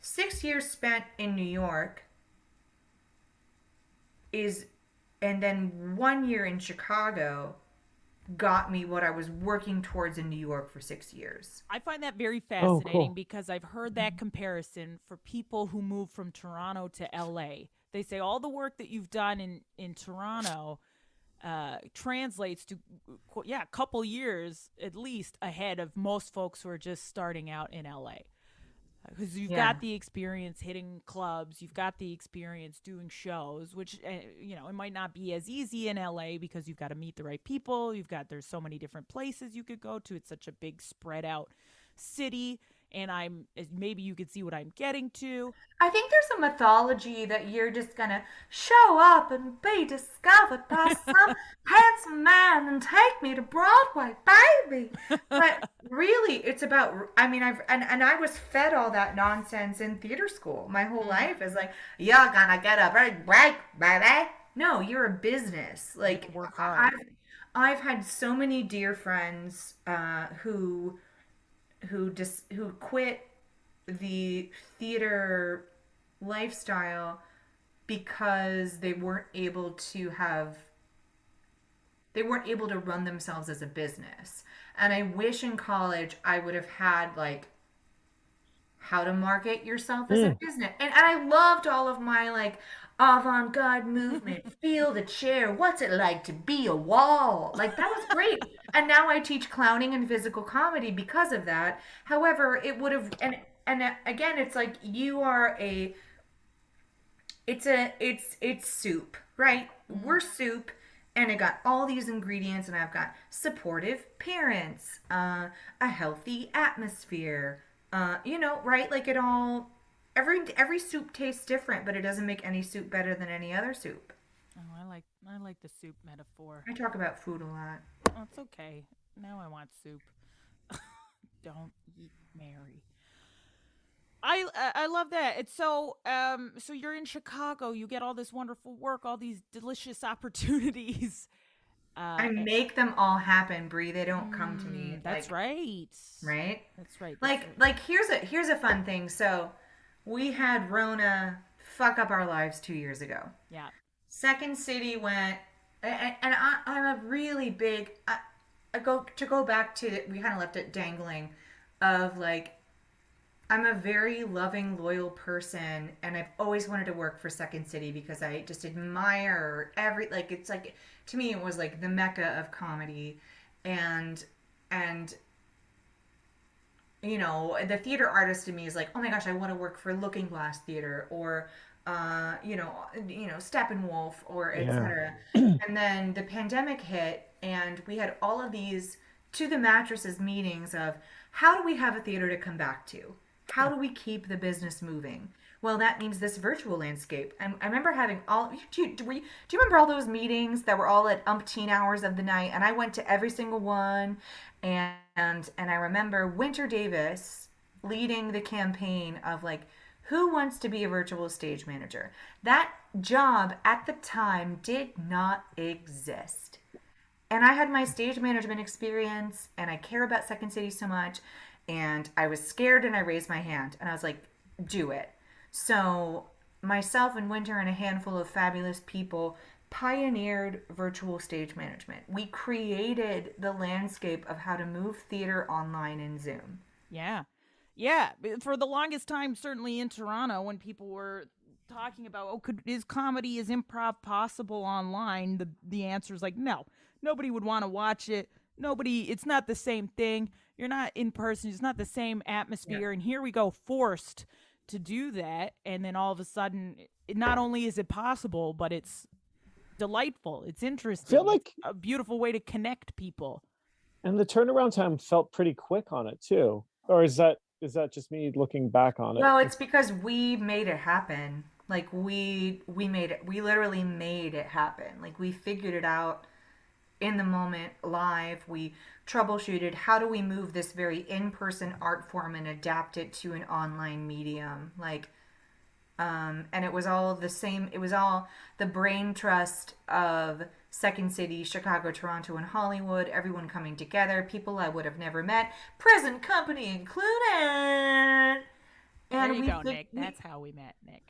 6 years spent in New York is, and then 1 year in Chicago got me what I was working towards in New York for 6 years. I find that very Oh, fascinating cool. because I've heard that comparison for people who move from Toronto to LA. They say all the work that you've done in Toronto translates to yeah, a couple years at least ahead of most folks who are just starting out in LA. Because you've Yeah. got the experience hitting clubs, you've got the experience doing shows, which it might not be as easy in LA because you've got to meet the right people. There's so many different places you could go to. It's such a big spread out city, and maybe you could see what I'm getting to. I think there's a mythology that you're just gonna show up and be discovered by some handsome man and take me to Broadway, baby. But really, it's about. I mean, and I was fed all that nonsense in theater school. My whole life is like, you're gonna get a big break, baby. No, you're a business. You have to Like work hard. I've had so many dear friends who quit the theater lifestyle because they weren't able to run themselves as a business. And I wish in college I would have had like how to market yourself as a Mm. business. And I loved all of my like avant-garde movement, feel the chair, what's it like to be a wall? Like that was great. And now I teach clowning and physical comedy because of that. However, it would have and again it's like you are a it's soup, right? We're soup, and I got all these ingredients, and I've got supportive parents, a healthy atmosphere, right? Like it all, every soup tastes different, but it doesn't make any soup better than any other soup. Oh, I like the soup metaphor. I talk about food a lot. Oh, it's okay. Now I want soup. Don't eat Mary. I love that. It's so you're in Chicago. You get all this wonderful work, all these delicious opportunities. I make them all happen, Brie. They don't come to me. That's Like, right. right? That's right. That's Like right. like here's a fun thing. So we had Rona fuck up our lives 2 years ago. Yeah. Second City went, I'm a really big. I go back to we kind of left it dangling, of like I'm a very loving, loyal person, and I've always wanted to work for Second City because I just admire every like it's like to me it was like the mecca of comedy, and the theater artist in me is like, oh my gosh, I want to work for Looking Glass Theater or, Steppenwolf or Yeah. etc. And then the pandemic hit, and we had all of these to the mattresses meetings of how do we have a theater to come back to? How do we keep the business moving? Well, that means this virtual landscape. And I remember having all. Do you remember all those meetings that were all at umpteen hours of the night? And I went to every single one, and I remember Winter Davis leading the campaign of like, who wants to be a virtual stage manager? That job at the time did not exist. And I had my stage management experience, and I care about Second City so much, and I was scared, and I raised my hand, and I was like, do it. So myself and Winter and a handful of fabulous people pioneered virtual stage management. We created the landscape of how to move theater online in Zoom. Yeah. Yeah. For the longest time, certainly in Toronto, when people were talking about, is comedy, is improv possible online? The answer is like, no. Nobody would want to watch it. It's not the same thing. You're not in person. It's not the same atmosphere. And here we go, forced to do that. And then all of a sudden, not only is it possible, but it's delightful. It's interesting. I feel like a beautiful way to connect people. And the turnaround time felt pretty quick on it too. Or is that just me looking back on it? Well, it's because we made it happen. Like we made it. We literally made it happen. Like we figured it out in the moment, live. We troubleshooted how do we move this very in-person art form and adapt it to an online medium. Like, and it was all the same. It was all the brain trust of Second City, Chicago, Toronto, and Hollywood. Everyone coming together. People I would have never met. Present company included. And there you go, Nick. That's how we met, Nick.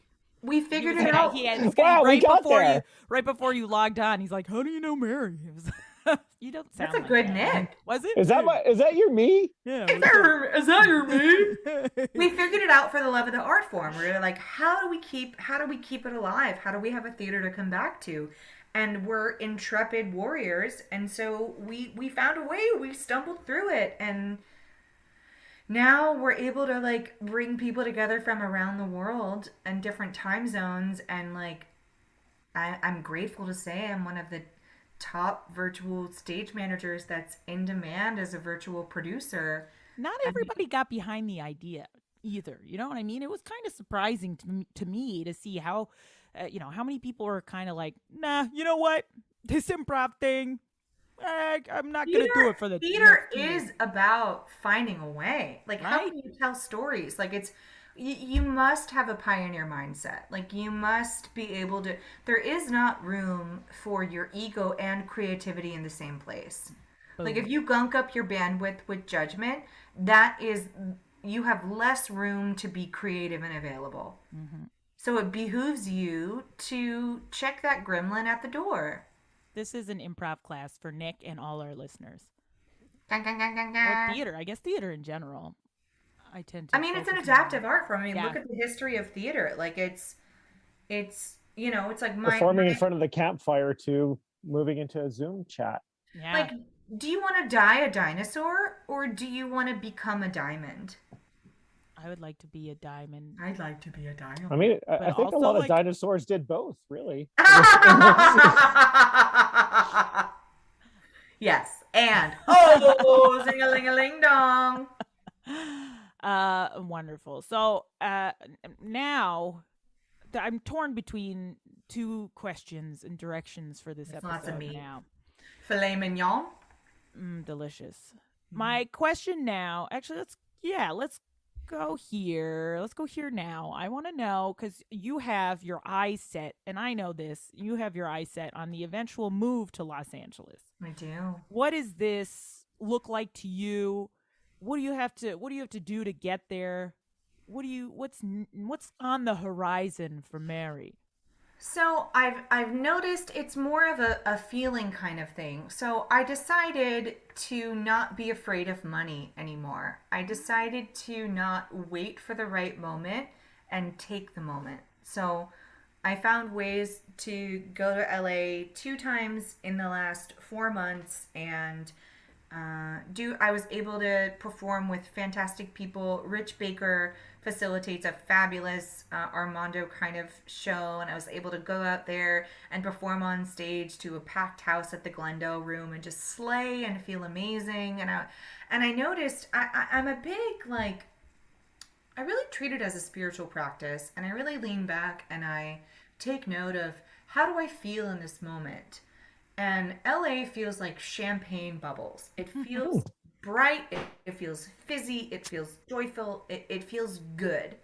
We figured it out. Wow, we got there. Right before you logged on, he's like, "How do you know Mary?" You don't sound. That's a good Nick. Was it? Is that your me? Yeah. Is that your me? We figured it out for the love of the art form. We're like, how do we keep it alive? How do we have a theater to come back to? And we're intrepid warriors, and so we found a way. We stumbled through it, and now we're able to like bring people together from around the world and different time zones. And like, I'm grateful to say I'm one of the top virtual stage managers that's in demand as a virtual producer. Not everybody got behind the idea either. You know what I mean? It was kind of surprising to me to see how, how many people are kind of like, nah, you know what? This improv thing, I'm not going to do it for the theater is about finding a way. Like, right? How can you tell stories? Like, it's you must have a pioneer mindset. Like, you must be able to. There is not room for your ego and creativity in the same place. Boom. Like, if you gunk up your bandwidth with judgment, you have less room to be creative and available. Mm-hmm. So it behooves you to check that gremlin at the door. This is an improv class for Nick and all our listeners. Gang, gang, gang, gang, gang. Or theater. I guess theater in general. It's an adaptive art form. I mean, look at the history of theater. Like it's it's like performing in front of the campfire to moving into a Zoom chat. Yeah. Like, do you want to die a dinosaur or do you want to become a diamond? I would like to be a diamond. I'd like to be a diamond. I mean, I think a lot of dinosaurs did both, really. Yes, and zing-a-ling-a-ling-dong. Wonderful. So now I'm torn between two questions and directions for this episode. Lots of meat. Now. Filet mignon. Delicious. My question now, actually, let's go here. Let's go here now. I want to know, because you have your eyes set, and I know this, you have your eyes set on the eventual move to Los Angeles. I do. What does this look like to you? What do you have to do to get there? What's on the horizon for Mary? So I've noticed it's more of a feeling kind of thing. So I decided to not be afraid of money anymore. I decided to not wait for the right moment and take the moment. So I found ways to go to LA 2 times in the last 4 months and I was able to perform with fantastic people. Rich Baker facilitates a fabulous Armando kind of show, and I was able to go out there and perform on stage to a packed house at the Glendale Room and just slay and feel amazing. And I noticed I'm a big, like, I really treat it as a spiritual practice, and I really lean back and I take note of how do I feel in this moment. And LA feels like champagne bubbles. It feels bright, it feels fizzy, it feels joyful, it feels good.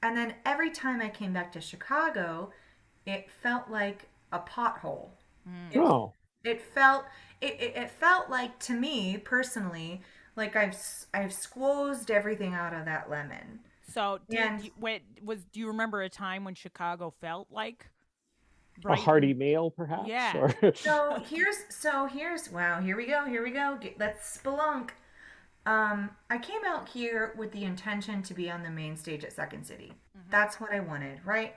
And then every time I came back to Chicago, it felt like a pothole. It felt like, to me personally, like I've squozed everything out of that lemon. So do you remember a time when Chicago felt like a hearty meal, perhaps? Yeah. Or... So here's wow, here we go. Let's spelunk. I came out here with the intention to be on the main stage at Second City. Mm-hmm. That's what I wanted, right?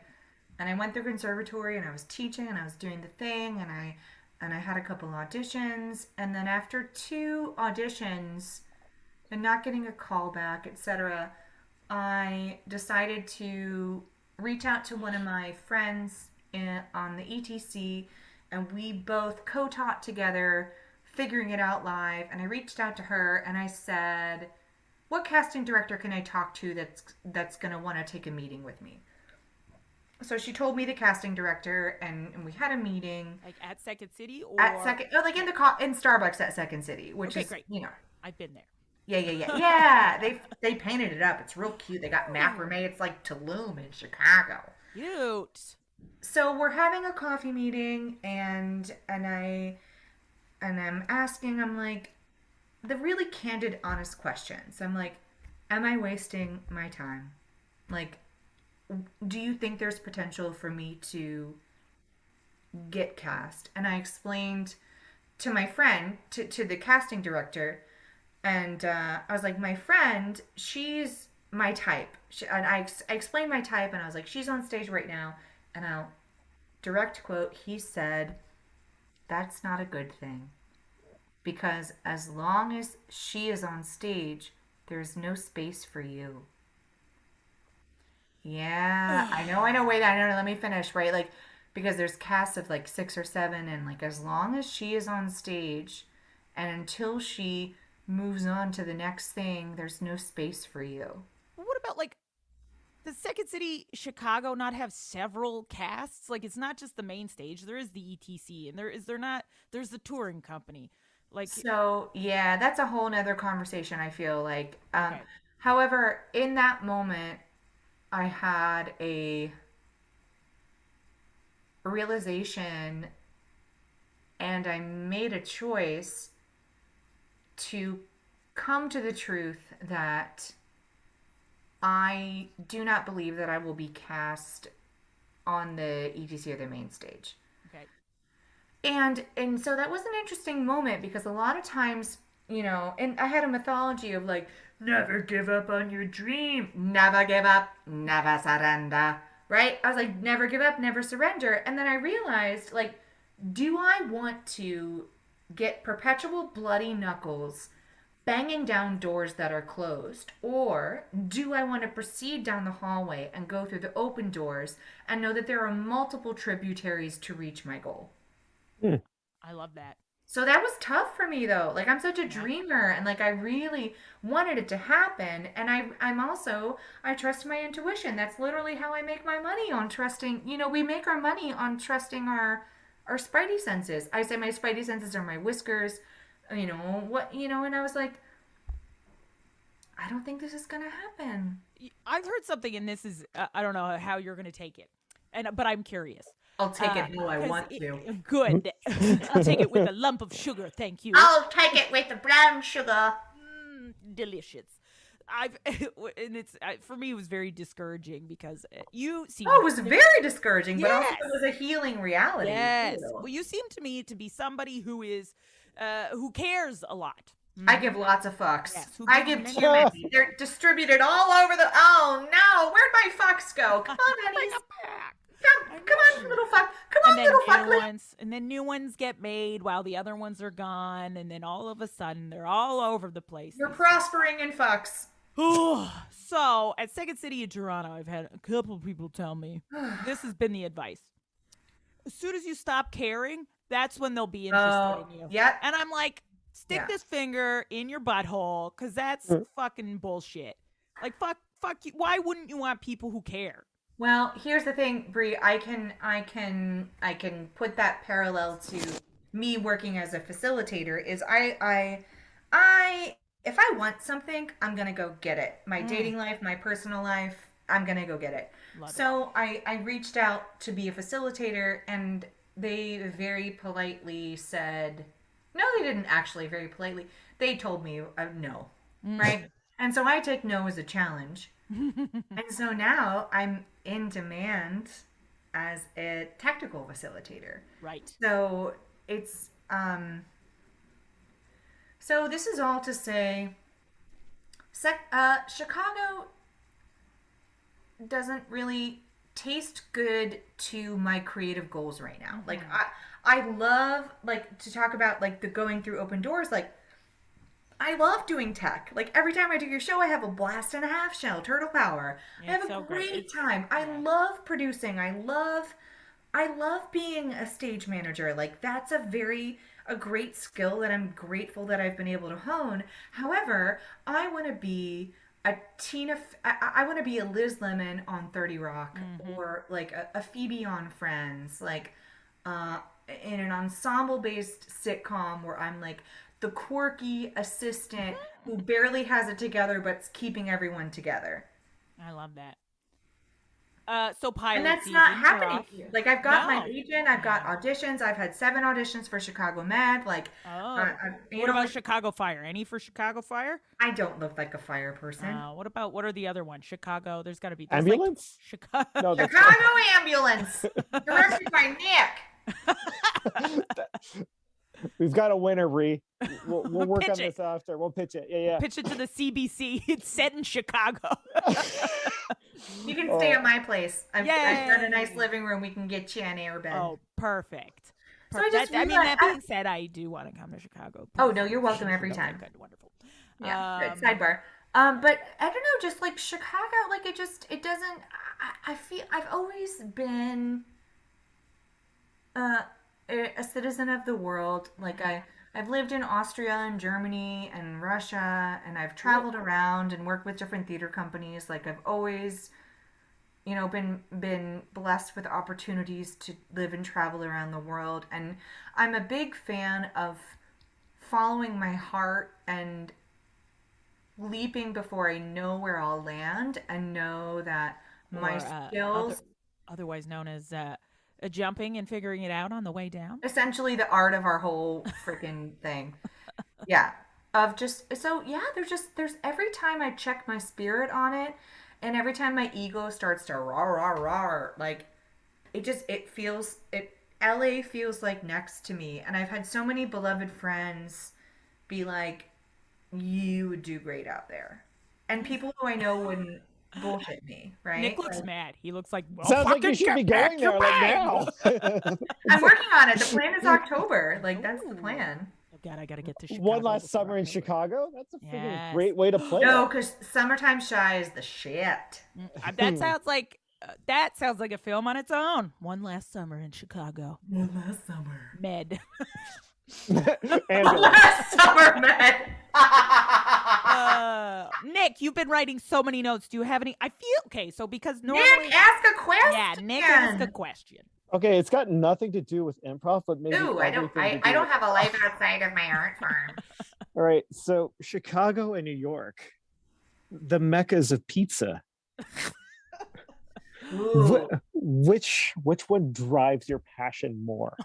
And I went through conservatory and I was teaching and I was doing the thing and and I had a couple auditions, and then after 2 auditions and not getting a call back, etc., I decided to reach out to one of my friends on the ETC, and we both co-taught together, figuring it out live. And I reached out to her and I said, what casting director can I talk to that's going to want to take a meeting with me? So she told me the casting director, and we had a meeting. Like at Second City, or At Second, like in Starbucks at Second City, which is great. you know. I've been there. Yeah. They painted it up. It's real cute. They got macrame. It's like Tulum in Chicago. Cute. So we're having a coffee meeting, and I'm asking. I'm like, the really candid, honest questions. I'm like, am I wasting my time? Like, do you think there's potential for me to get cast? And I explained to my friend, to the casting director, and I was like, my friend, she's my type. And I explained my type, and I was like, she's on stage right now. And I'll direct quote, he said, that's not a good thing. Because as long as she is on stage, there's no space for you. Yeah, I know. Wait, I know. Let me finish, right? Like, because there's casts of like 6 or 7, and like as long as she is on stage, and until she moves on to the next thing, there's no space for you. Well, what about like, does Second City Chicago not have several casts? Like, it's not just the main stage. There is the ETC, and there's the touring company. Like, so yeah, that's a whole nother conversation, I feel like. Okay. However, in that moment, I had a realization, and I made a choice to come to the truth that I do not believe that I will be cast on the ETC or the main stage. okay. And so that was an interesting moment, because a lot of times, you know, and I had a mythology of like, never give up on your dream, never give up, never surrender, right? I was like, never give up, never surrender. And then I realized, like, do I want to get perpetual bloody knuckles banging down doors that are closed? Or do I want to proceed down the hallway and go through the open doors and know that there are multiple tributaries to reach my goal? I love that. So that was tough for me, though. Like, I'm such a dreamer, and like I really wanted it to happen. And I trust my intuition. That's literally how I make my money, on trusting. You know, we make our money on trusting our spidey senses. I say my spidey senses are my whiskers. You know what? You know, and I was like, I don't think this is gonna happen. I've heard something, and this is I don't know how you're going to take it, but I'm curious. I'll take it how I want to. Good. I'll take it with a lump of sugar, thank you. I'll take it with the brown sugar. Delicious. And it's for me, it was very discouraging, because you seem. Oh, it was very discouraging, but also Yes. it was a healing reality. Yes. too. Well, you seem to me to be somebody who cares a lot. I give lots of fucks. Yes, who I gives give many- too many. They're distributed all over the. Oh no! Where'd my fucks go? Come on, honey. Come on, little fuck. Come on, little fuck. And then new ones get made while the other ones are gone, and then all of a sudden they're all over the place. You're prospering in fucks. So at Second City in Toronto, I've had a couple of people tell me this has been the advice. As soon as you stop caring, that's when they'll be interested in you. Yep. And I'm like, stick this finger in your butthole, because that's fucking bullshit. Like, fuck you. Why wouldn't you want people who care? Well, here's the thing, Brie. I can put that parallel to me working as a facilitator. Is I if I want something, I'm gonna go get it. My dating life, my personal life, I'm gonna go get it. So I reached out to be a facilitator, and they very politely said, no, they didn't actually very politely. They told me no, right? And so I take no as a challenge. And so now I'm in demand as a technical facilitator. Right. So it's so this is all to say Chicago doesn't really taste good to my creative goals right now. Like I love like to talk about like the going through open doors. Like I love doing tech. Like every time I do your show, I have a blast and a half shell, turtle power. I have a great time. I love producing. I love being a stage manager. Like that's a great skill that I'm grateful that I've been able to hone. However, I want to be I want to be a Liz Lemon on 30 Rock, or like a Phoebe on Friends, like in an ensemble-based sitcom where I'm like the quirky assistant who barely has it together but's keeping everyone together. I love that. So pilot And that's season, not you're happening off. here. Like I've got my agent, I've got auditions, I've had 7 auditions for Chicago Med. Like, what about Chicago Fire? Any for Chicago Fire? I don't look like a fire person. What are the other ones? Chicago. There's got to be ambulance. Like Chicago. No, that's Chicago Ambulance, directed by Nick. We've got a winner, Brie. We'll work on Pitch it. this after. We'll pitch it. Yeah. Pitch it to the CBC. It's set in Chicago. You can stay at my place. I've Yay. got a nice living room. We can get you an airbed. Oh, perfect. So I just that being said, I do want to come to Chicago. Oh no, you're welcome every time. Good, wonderful. Yeah, good. Sidebar. But I don't know, just like Chicago, like it doesn't. I feel I've always been a citizen of the world. Like I've lived in Austria and Germany and Russia, and I've traveled around and worked with different theater companies. Like I've always, been blessed with opportunities to live and travel around the world. And I'm a big fan of following my heart and leaping before I know where I'll land, and know that my skills, otherwise known as jumping and figuring it out on the way down. Essentially the art of our whole freaking thing. Yeah. Of just, so yeah, there's every time I check my spirit on it, and every time my ego starts to rah, like LA feels like next to me. And I've had so many beloved friends be like, you would do great out there. And people who I know wouldn't bullshit me, right? Nick looks mad. He looks like, well, Sounds like you should be going there like now. I'm working on it. The plan is October. Like that's the plan. Oh God, I gotta get to Chicago. One last summer in Chicago. That's a freaking great way to play. No, because summertime shy is the shit. That sounds like a film on its own. One last summer in Chicago. One last summer. Med. One last summer, Med. Nick, you've been writing so many notes. Do you have any? I feel okay. So because normally, Nick, ask a question. Yeah, Nick, ask a question. Okay, it's got nothing to do with improv, but maybe. Ooh, I don't have a life outside of my art farm. All right, so Chicago and New York, the meccas of pizza. Which one drives your passion more?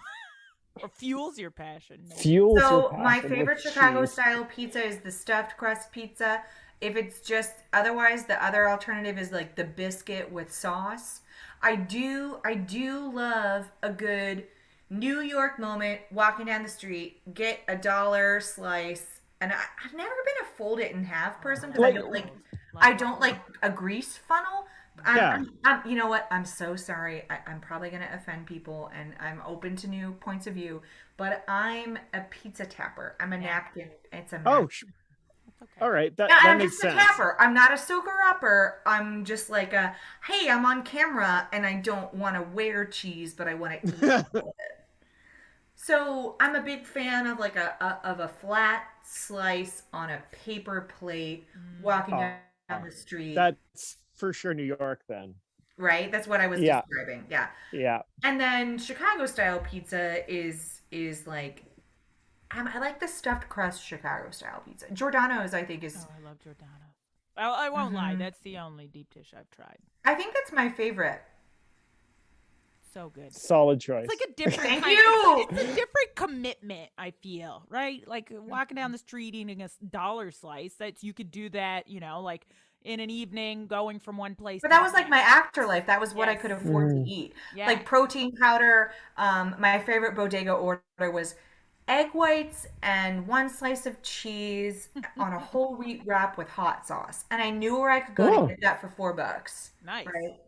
Or fuels your passion. Maybe. Fuels your So passion my with favorite Chicago cheese. style pizza is the stuffed crust pizza. If it's just otherwise, the other alternative is like the biscuit with sauce. I do love a good New York moment, walking down the street, get $1 slice. And I've never been a fold it in half person, because I don't like a grease funnel. You know what? I'm so sorry. I'm probably going to offend people, and I'm open to new points of view, but I'm a pizza tapper. I'm a napkin. It's a napkin. Okay. All right, that I'm makes just sense. a tapper. I'm not a soaker upper. I'm just like hey, I'm on camera and I don't want to wear cheese, but I want to eat it. So I'm a big fan of like a flat slice on a paper plate, walking down the street. That's for sure New York then. Right? That's what I was describing. Yeah. Yeah. And then Chicago style pizza is like, I like the stuffed crust Chicago style pizza. Giordano's, I think, is. Oh, I love Giordano. I won't lie. That's the only deep dish I've tried. I think that's my favorite. So good. Solid choice. It's like a different Thank you. It's a different commitment, I feel, right? Like walking down the street eating $1 slice. That you could do that, like in an evening, going from one place. But that was like my afterlife. That was what I could afford to eat. Yeah. Like protein powder. My favorite bodega order was egg whites and 1 slice of cheese on a whole wheat wrap with hot sauce. And I knew where I could go to get that for $4. Nice. Right?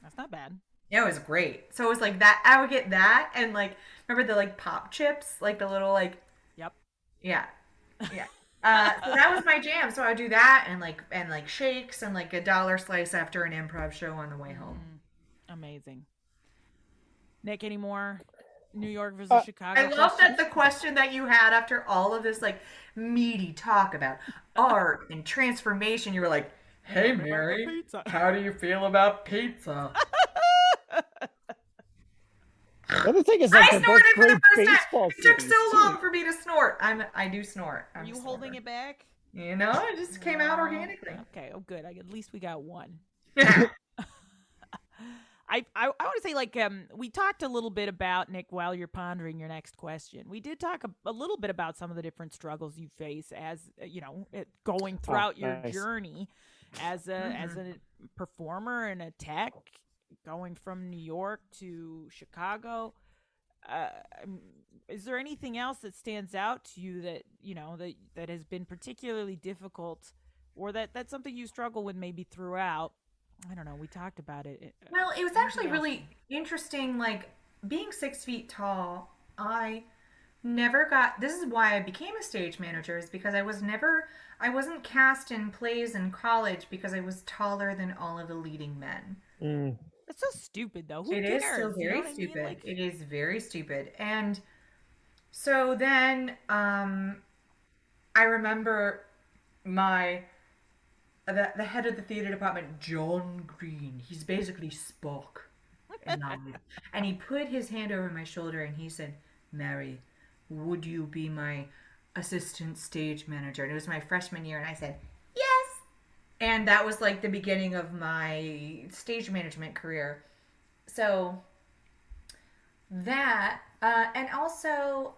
That's not bad. Yeah, it was great. So it was like that. I would get that, and like remember the like pop chips, like the little like. Yep. Yeah, yeah. So that was my jam. So I would do that and like shakes and like a dollar slice after an improv show on the way home. Amazing. Nick, any more New York versus Chicago? I love questions? that the question that you had after all of this like meaty talk about art and transformation, you were like, "Hey Mary, pizza." how do you feel about pizza?" The other thing is like I they're both snorted for the great first time. baseball It took cities, so too. long for me to snort. I do snort. Are you holding it back? You know, it just came out organically. Okay. Oh, good. At least we got one. I want to say, like, we talked a little bit about, Nick, while you're pondering your next question. We did talk a little bit about some of the different struggles you face as, going throughout your nice. journey as a performer and a tech, going from New York to Chicago. Is there anything else that stands out to you that, that has been particularly difficult, or that's something you struggle with maybe throughout? I don't know. We talked about it. Well, it was actually really interesting. Like being 6 feet tall, I never got. This is why I became a stage manager, is because I wasn't cast in plays in college because I was taller than all of the leading men. It's so stupid, though. Who It cares? is so You know very what I mean? stupid. Like, It is very stupid. And so then I remember the head of the theater department, John Green. He's basically Spock. And he put his hand over my shoulder and he said, "Mary, would you be my assistant stage manager?" And it was my freshman year, and I said, "Yes." And that was like the beginning of my stage management career. So that, and also,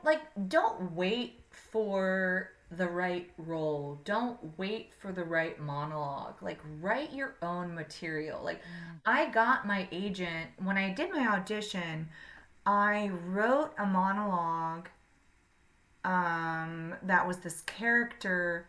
like, don't wait for the right role. Don't wait for the right monologue. Like, write your own material. Like, I got my agent, when I did my audition, I wrote a monologue that was this character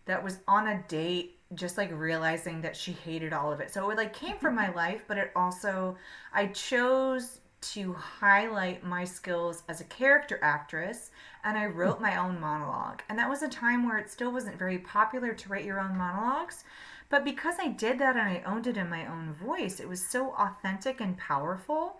that was on a date, just like realizing that she hated all of it. So it like came from my life, but it also, I chose to highlight my skills as a character actress, and I wrote my own monologue. And that was a time where it still wasn't very popular to write your own monologues. But because I did that and I owned it in my own voice, it was so authentic and powerful.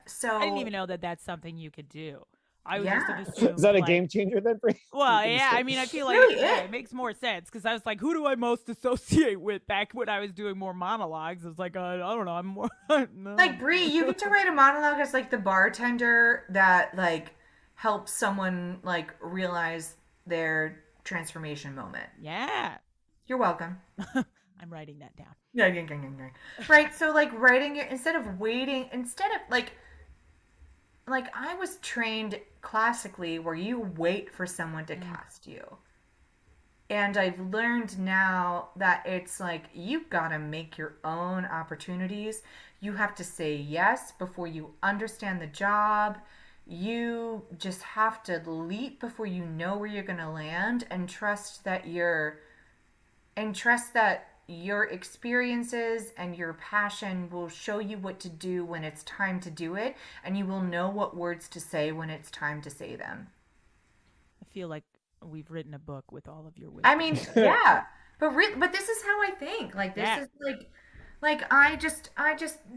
So I didn't even know that that's something you could do. I was Yeah. just assumed, Is that a like, game changer then, Brie? Well, yeah. I mean, I feel like Really it makes more sense because I was like, who do I most associate with back when I was doing more monologues? I was like, I don't know. I'm more no. like Brie, you get to write a monologue as like the bartender that like helps someone like realize their transformation moment. Yeah. You're welcome. I'm writing that down. Yeah. Right. So like writing it instead of like I was trained classically where you wait for someone to cast you. And I've learned now that it's like you gotta make your own opportunities. You have to say yes before you understand the job. You just have to leap before you know where you're gonna land, and trust that your experiences and your passion will show you what to do when it's time to do it, and you will know what words to say when it's time to say them. I feel like we've written a book with all of your wisdom. I mean, yeah, but this is how I think. Like this Yeah. is like I just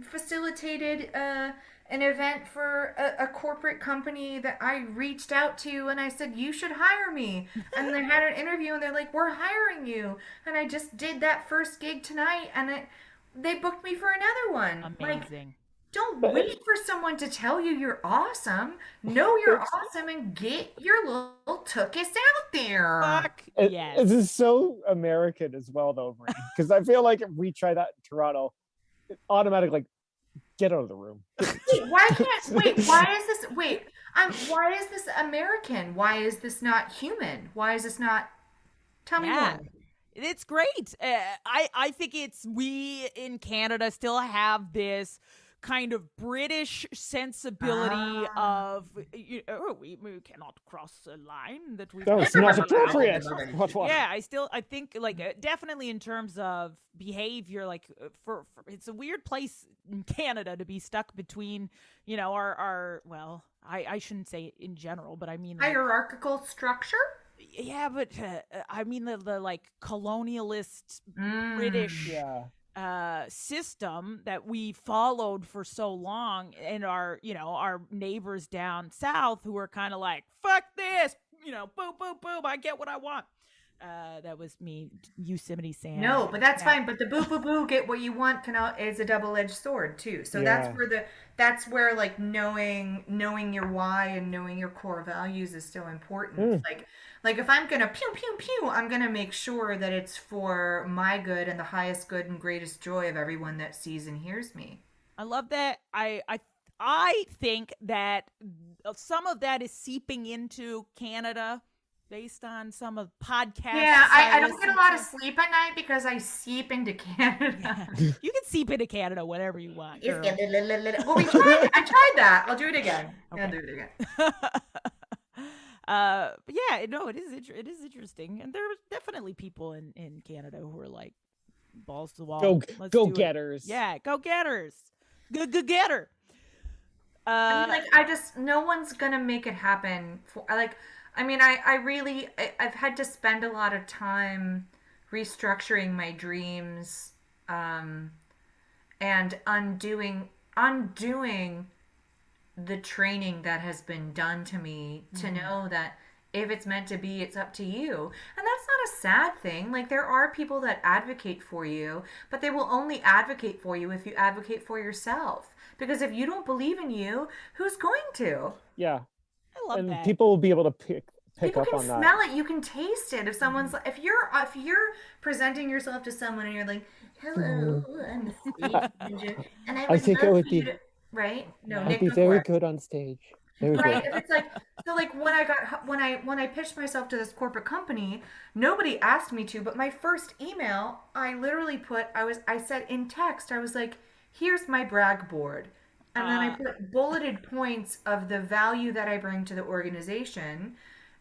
facilitated an event for a corporate company that I reached out to, and I said, "You should hire me." And they had an interview, and they're like, "We're hiring you." And I just did that first gig tonight, and they booked me for another one. Like, Amazing. don't wait for someone to tell you you're awesome. Know you're awesome and get your little tuchus out there. Fuck This yes. is so American as well, though, because I feel like if we try that in Toronto, it automatically like get out of the room. Wait, why is this American? Why is this not human? Why is this not? Tell me Yeah. more. It's great. I think we in Canada still have this kind of British sensibility of we cannot cross a line that we. That was not appropriate. What? Yeah, I think like definitely in terms of behavior, like for it's a weird place in Canada to be stuck between, our well, I shouldn't say in general, but I mean like, hierarchical structure. Yeah, but I mean the like colonialist British system that we followed for so long, and our neighbors down south who are kind of like, fuck this, boom boom boom, I get what I want. That was me, Yosemite Sam. No, but that's fine. But the boo boo boo, get what you want is a double-edged sword too. So that's where like knowing your why and knowing your core values is so important. Like if I'm gonna pew pew pew, I'm gonna make sure that it's for my good and the highest good and greatest joy of everyone that sees and hears me. I love that. I think that some of that is seeping into Canada based on some of podcasts. Yeah, I don't get a lot of sleep at night because I seep into Canada. Yeah. You can seep into Canada whenever you want. Well, I tried that. I'll do it again. Okay. I'll do it again. But yeah, no, it is interesting, and there are definitely people in Canada who are like balls to the wall. Go getters. Yeah, go getters. Go getter. No one's gonna make it happen. I've had to spend a lot of time restructuring my dreams, and undoing the training that has been done to me to know that if it's meant to be, it's up to you. And that's not a sad thing. Like, there are people that advocate for you, but they will only advocate for you if you advocate for yourself. Because if you don't believe in you, who's going to? Yeah. I love that. And people will be able to pick people up can on that. smell it. You can taste it. If someone's if you're presenting yourself to someone and you're like, "Hello, I'm a stage manager, and I think I would be right." No, Nick, I'd be very good on stage. Right? If it's like so, like when I pitched myself to this corporate company, nobody asked me to, but my first email, I literally put I said in text, I was like, "Here's my brag board." And then I put bulleted points of the value that I bring to the organization.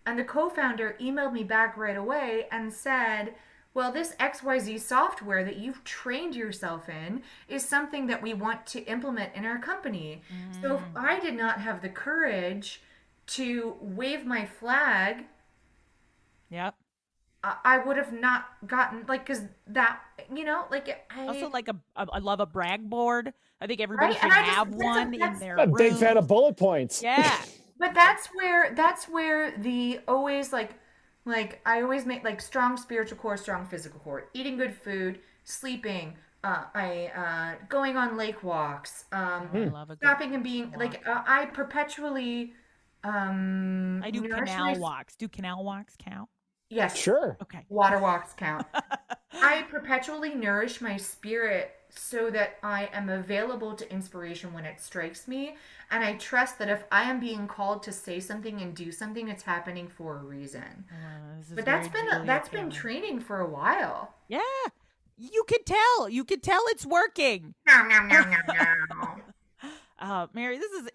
And the co-founder emailed me back right away and said, well, this XYZ software that you've trained yourself in is something that we want to implement in our company. So if I did not have the courage to wave my flag, Yep. I would have not gotten, like, because that, Also, like I love a brag board. I think everybody should have one in their I'm a big room. fan of bullet points. Yeah. But that's where the always like I always make like strong spiritual core, strong physical core, eating good food, sleeping, going on lake walks, stopping and being like I perpetually I do canal walks. Do canal walks count? Yes. Sure. Okay. Water walks count. I perpetually nourish my spirit so that I am available to inspiration when it strikes me. And I trust that if I am being called to say something and do something, it's happening for a reason. But that's been training for a while. Yeah. You can tell. You can tell it's working. Mary, this is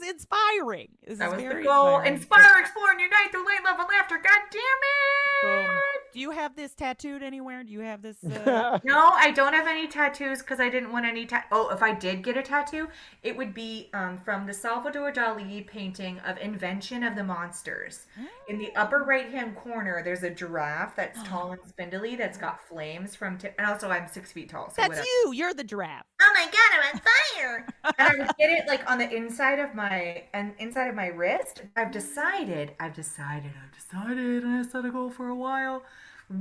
inspiring. That was the goal. Inspire, explore, and unite through late love and laughter. God damn it! Boom. Do you have this tattooed anywhere? Do you have this? No, I don't have any tattoos because I didn't want any if I did get a tattoo, it would be from the Salvador Dali painting of Invention of the Monsters. In the upper right-hand corner, there's a giraffe that's tall and spindly that's got flames from and also I'm 6 feet tall. So That's whatever. you. You're the giraffe. Oh my god, I'm on fire! And I would get it like on the inside of my wrist. I've decided, and I set a goal for a while.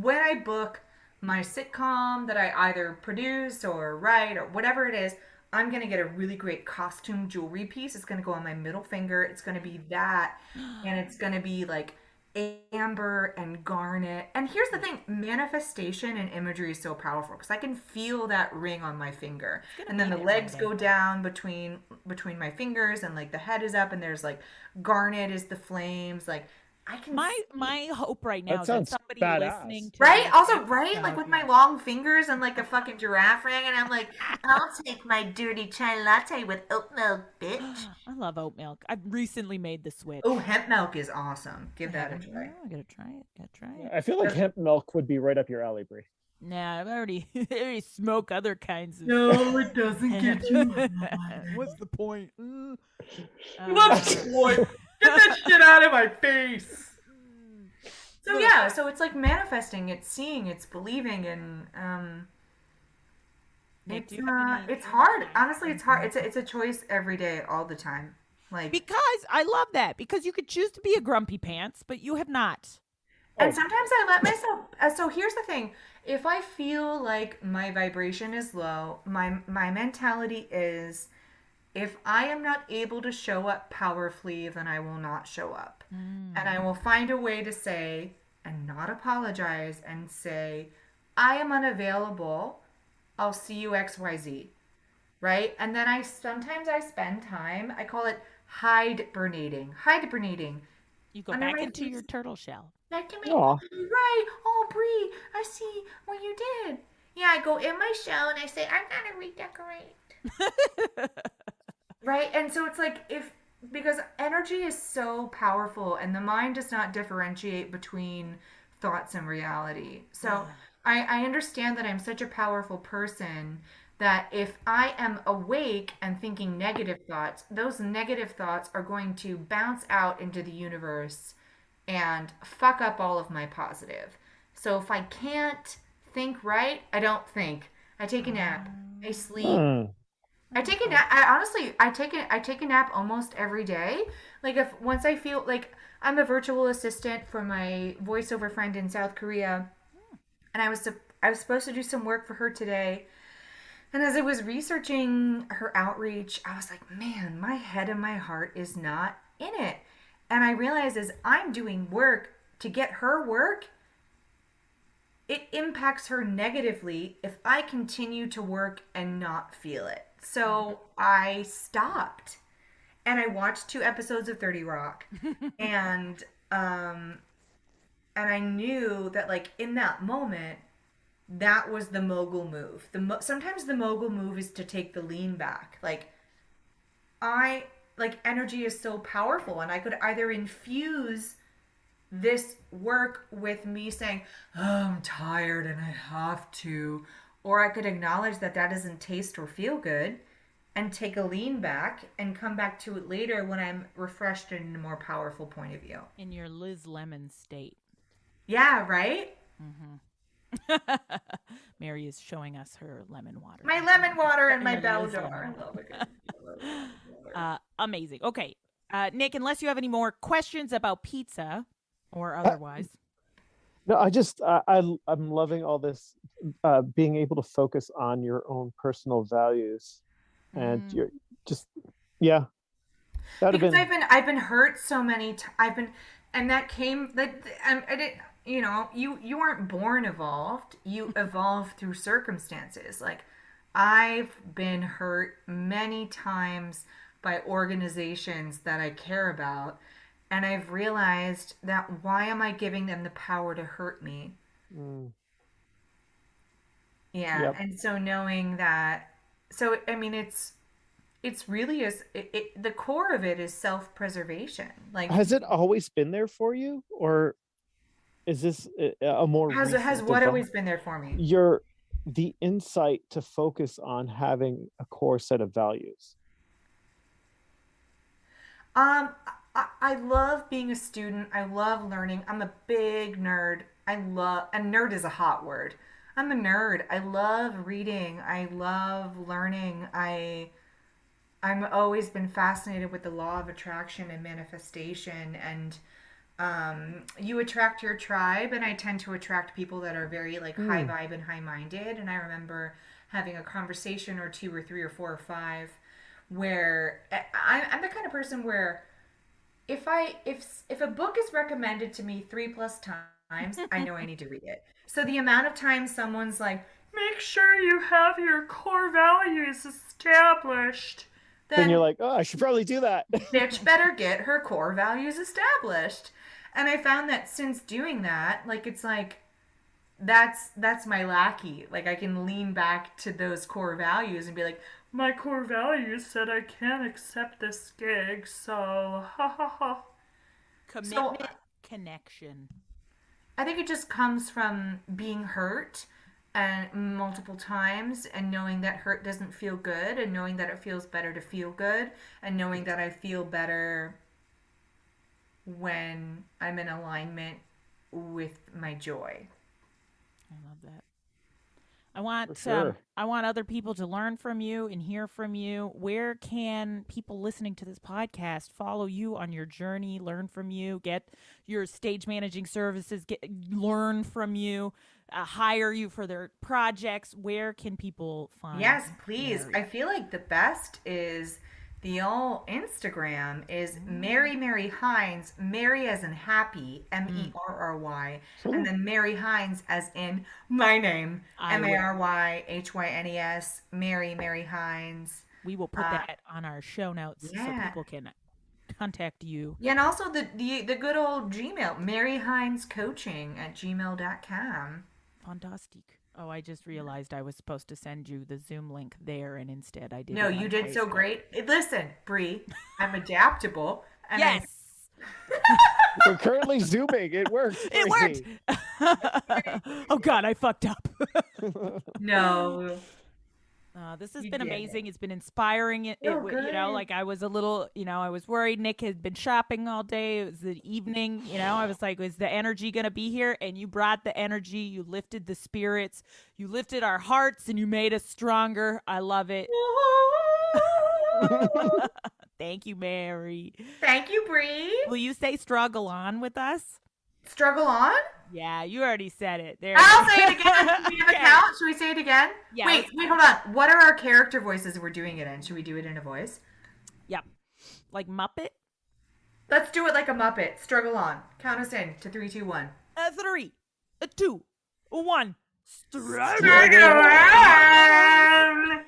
When I book my sitcom that I either produce or write or whatever it is, I'm going to get a really great costume jewelry piece. It's going to go on my middle finger. It's going to be that. And it's going to be like amber and garnet. And here's the thing, manifestation and imagery is so powerful because I can feel that ring on my finger. And then the legs go down between my fingers and like the head is up and there's like garnet is the flames. Like I can My hope right now That is that sounds somebody badass. listening to right? this Also, right? Like episode- with my long fingers and like a fucking giraffe ring, and I'm like, I'll take my dirty chai latte with oat milk, bitch. I love oat milk. I've recently made the switch. Oh, hemp milk is awesome. Give I that a haven't- try. I gotta try it. Gotta try it. I feel like hemp milk would be right up your alley, Brie. Nah, I already smoke other kinds of. No, it doesn't get you. What's the point? What's the point? Get that shit out of my face. So yeah, so it's like manifesting, it's seeing, it's believing, and Nick, it's do you have any- it's hard. Honestly, it's hard. It's a choice every day, all the time. Like, Because I love that because you could choose to be a grumpy pants, but you have not. and sometimes I let myself. So here's the thing: if I feel like my vibration is low, my mentality is, if I am not able to show up powerfully, then I will not show up. And I will find a way to say, and not apologize, and say, I am unavailable. I'll see you XYZ. Right? And then sometimes I spend time, I call it hibernating. Hibernating. You go Under back my into feet. your turtle shell. That can be Aw. right. Oh, Brie, I see what you did. Yeah, I go in my shell and I say, I'm gonna redecorate. Right? And so it's like, because energy is so powerful and the mind does not differentiate between thoughts and reality. So I understand that I'm such a powerful person that if I am awake and thinking negative thoughts, those negative thoughts are going to bounce out into the universe and fuck up all of my positive. So if I can't think right, I don't think. I take a nap. I sleep. I take a nap. I take a nap almost every day. Like once I feel like I'm a virtual assistant for my voiceover friend in South Korea, and I was supposed to do some work for her today. And as I was researching her outreach, I was like, man, my head and my heart is not in it. And I realized as I'm doing work to get her work, it impacts her negatively if I continue to work and not feel it. So I stopped and I watched 2 episodes of 30 Rock and I knew that like in that moment, that was the mogul move. Sometimes the mogul move is to take the lean back. Like energy is so powerful and I could either infuse this work with me saying, oh, I'm tired and I have to, or I could acknowledge that doesn't taste or feel good and take a lean back and come back to it later when I'm refreshed and in a more powerful point of view. In your Liz Lemon state. Yeah, right? Mary is showing us her lemon water. My lemon water and my Your bell Liz jar. lemon. Amazing. Okay. Nick, unless you have any more questions about pizza or otherwise. No, I'm loving all this, being able to focus on your own personal values, and you're just, yeah. Because I've been hurt so many times. And that came that I didn't. You know, you aren't born evolved. You evolve through circumstances. Like I've been hurt many times by organizations that I care about. And I've realized that why am I giving them the power to hurt me? Yeah. Yep. And so knowing that, so, I mean, it's really the core of it is self-preservation. Like, has it always been there for you, or is this a more has recent what always been there for me? The insight to focus on having a core set of values? I love being a student. I love learning. I'm a big nerd. And nerd is a hot word. I'm a nerd. I love reading. I love learning. I'm always been fascinated with the law of attraction and manifestation. And you attract your tribe, and I tend to attract people that are very like high vibe and high minded. And I remember having a conversation or 2 or 3 or 4 or 5 where I'm the kind of person where if a book is recommended to me 3+ times, I know I need to read it. So the amount of times someone's like, make sure you have your core values established, Then you're like, oh, I should probably do that. bitch better get her core values established. And I found that since doing that, like, it's like, that's my lackey. Like, I can lean back to those core values and be like, my core values said I can't accept this gig, so ha ha ha. Commitment, connection. I think it just comes from being hurt and multiple times, and knowing that hurt doesn't feel good, and knowing that it feels better to feel good, and knowing that I feel better when I'm in alignment with my joy. I love that. I want sure. I want other people to learn from you and hear from you. Where can people listening to this podcast follow you on your journey, learn from you, get your stage managing services, learn from you, hire you for their projects? Where can people find? Yes, please. Mary? I feel like the best is the old Instagram is Mary Hynes, Mary as in happy, Merry, and then Mary Hynes as in my name, Maryhynes, Mary Hynes. We will put that on our show notes so people can contact you. Yeah, and also the good old Gmail, maryhynescoaching@gmail.com. Fantastic. Oh, I just realized I was supposed to send you the Zoom link there, and instead I did. No, you did so great. Listen, Brie, I'm adaptable. And yes. We're currently Zooming. It worked. It worked. Oh, God, I fucked up. No. This has been amazing. It's been inspiring. Like I was a little, I was worried. Nick had been shopping all day. It was the evening. I was like, is the energy going to be here? And you brought the energy. You lifted the spirits. You lifted our hearts, and you made us stronger. I love it. Thank you, Mary. Thank you, Brie. Will you say struggle on with us? Struggle on? Yeah, you already said it. There. I'll say it again. Do we have a count? Should we say it again? Yeah. Wait, hold on. What are our character voices we're doing it in? Should we do it in a voice? Yep. Like Muppet? Let's do it like a Muppet. Struggle on. Count us in to 3, 2, 1. 3, 2, 1. Struggle on!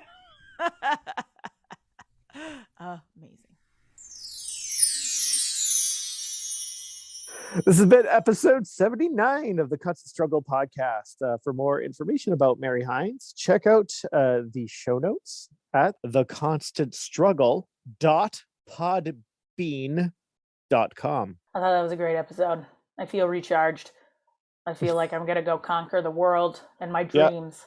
Amazing. This has been episode 79 of the Constant Struggle podcast. For more information about Mary Hynes, check out the show notes at theconstantstruggle.podbean.com. I thought that was a great episode. I feel recharged. I feel like I'm going to go conquer the world and my dreams.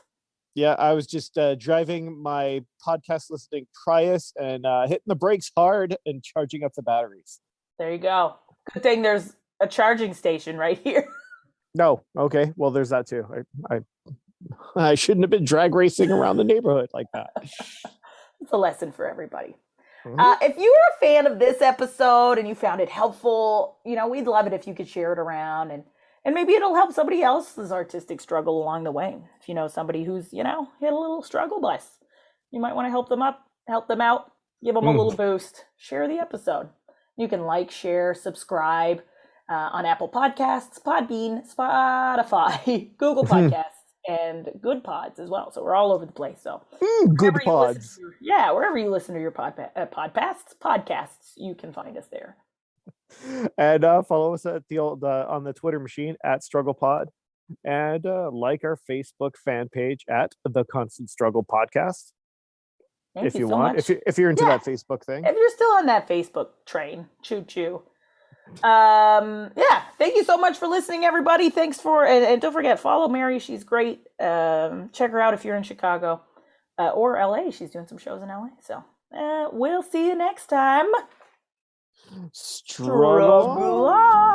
Yeah, I was just driving my podcast listening Prius and hitting the brakes hard and charging up the batteries. There you go. Good thing there's a charging station right here. No, okay. Well, there's that too. I shouldn't have been drag racing around the neighborhood like that. It's a lesson for everybody. Mm-hmm. If you were a fan of this episode and you found it helpful, we'd love it if you could share it around, and maybe it'll help somebody else's artistic struggle along the way. If you know somebody who's, hit a little struggle bus, you might want to help them out, give them a little boost, share the episode. You can like, share, subscribe on Apple Podcasts, Podbean, Spotify, Google Podcasts, and Good Pods as well. So we're all over the place. So Good Pods. Wherever you listen to your podcasts, you can find us there. And follow us at on the Twitter machine at StrugglePod, and like our Facebook fan page at The Constant Struggle Podcast. Thank you so want, much. If you're into that Facebook thing, if you're still on that Facebook train, choo. Thank you so much for listening, everybody. Thanks and don't forget, follow Mary. She's great. Check her out if you're in Chicago or LA. She's doing some shows in LA. So we'll see you next time. Struggle on.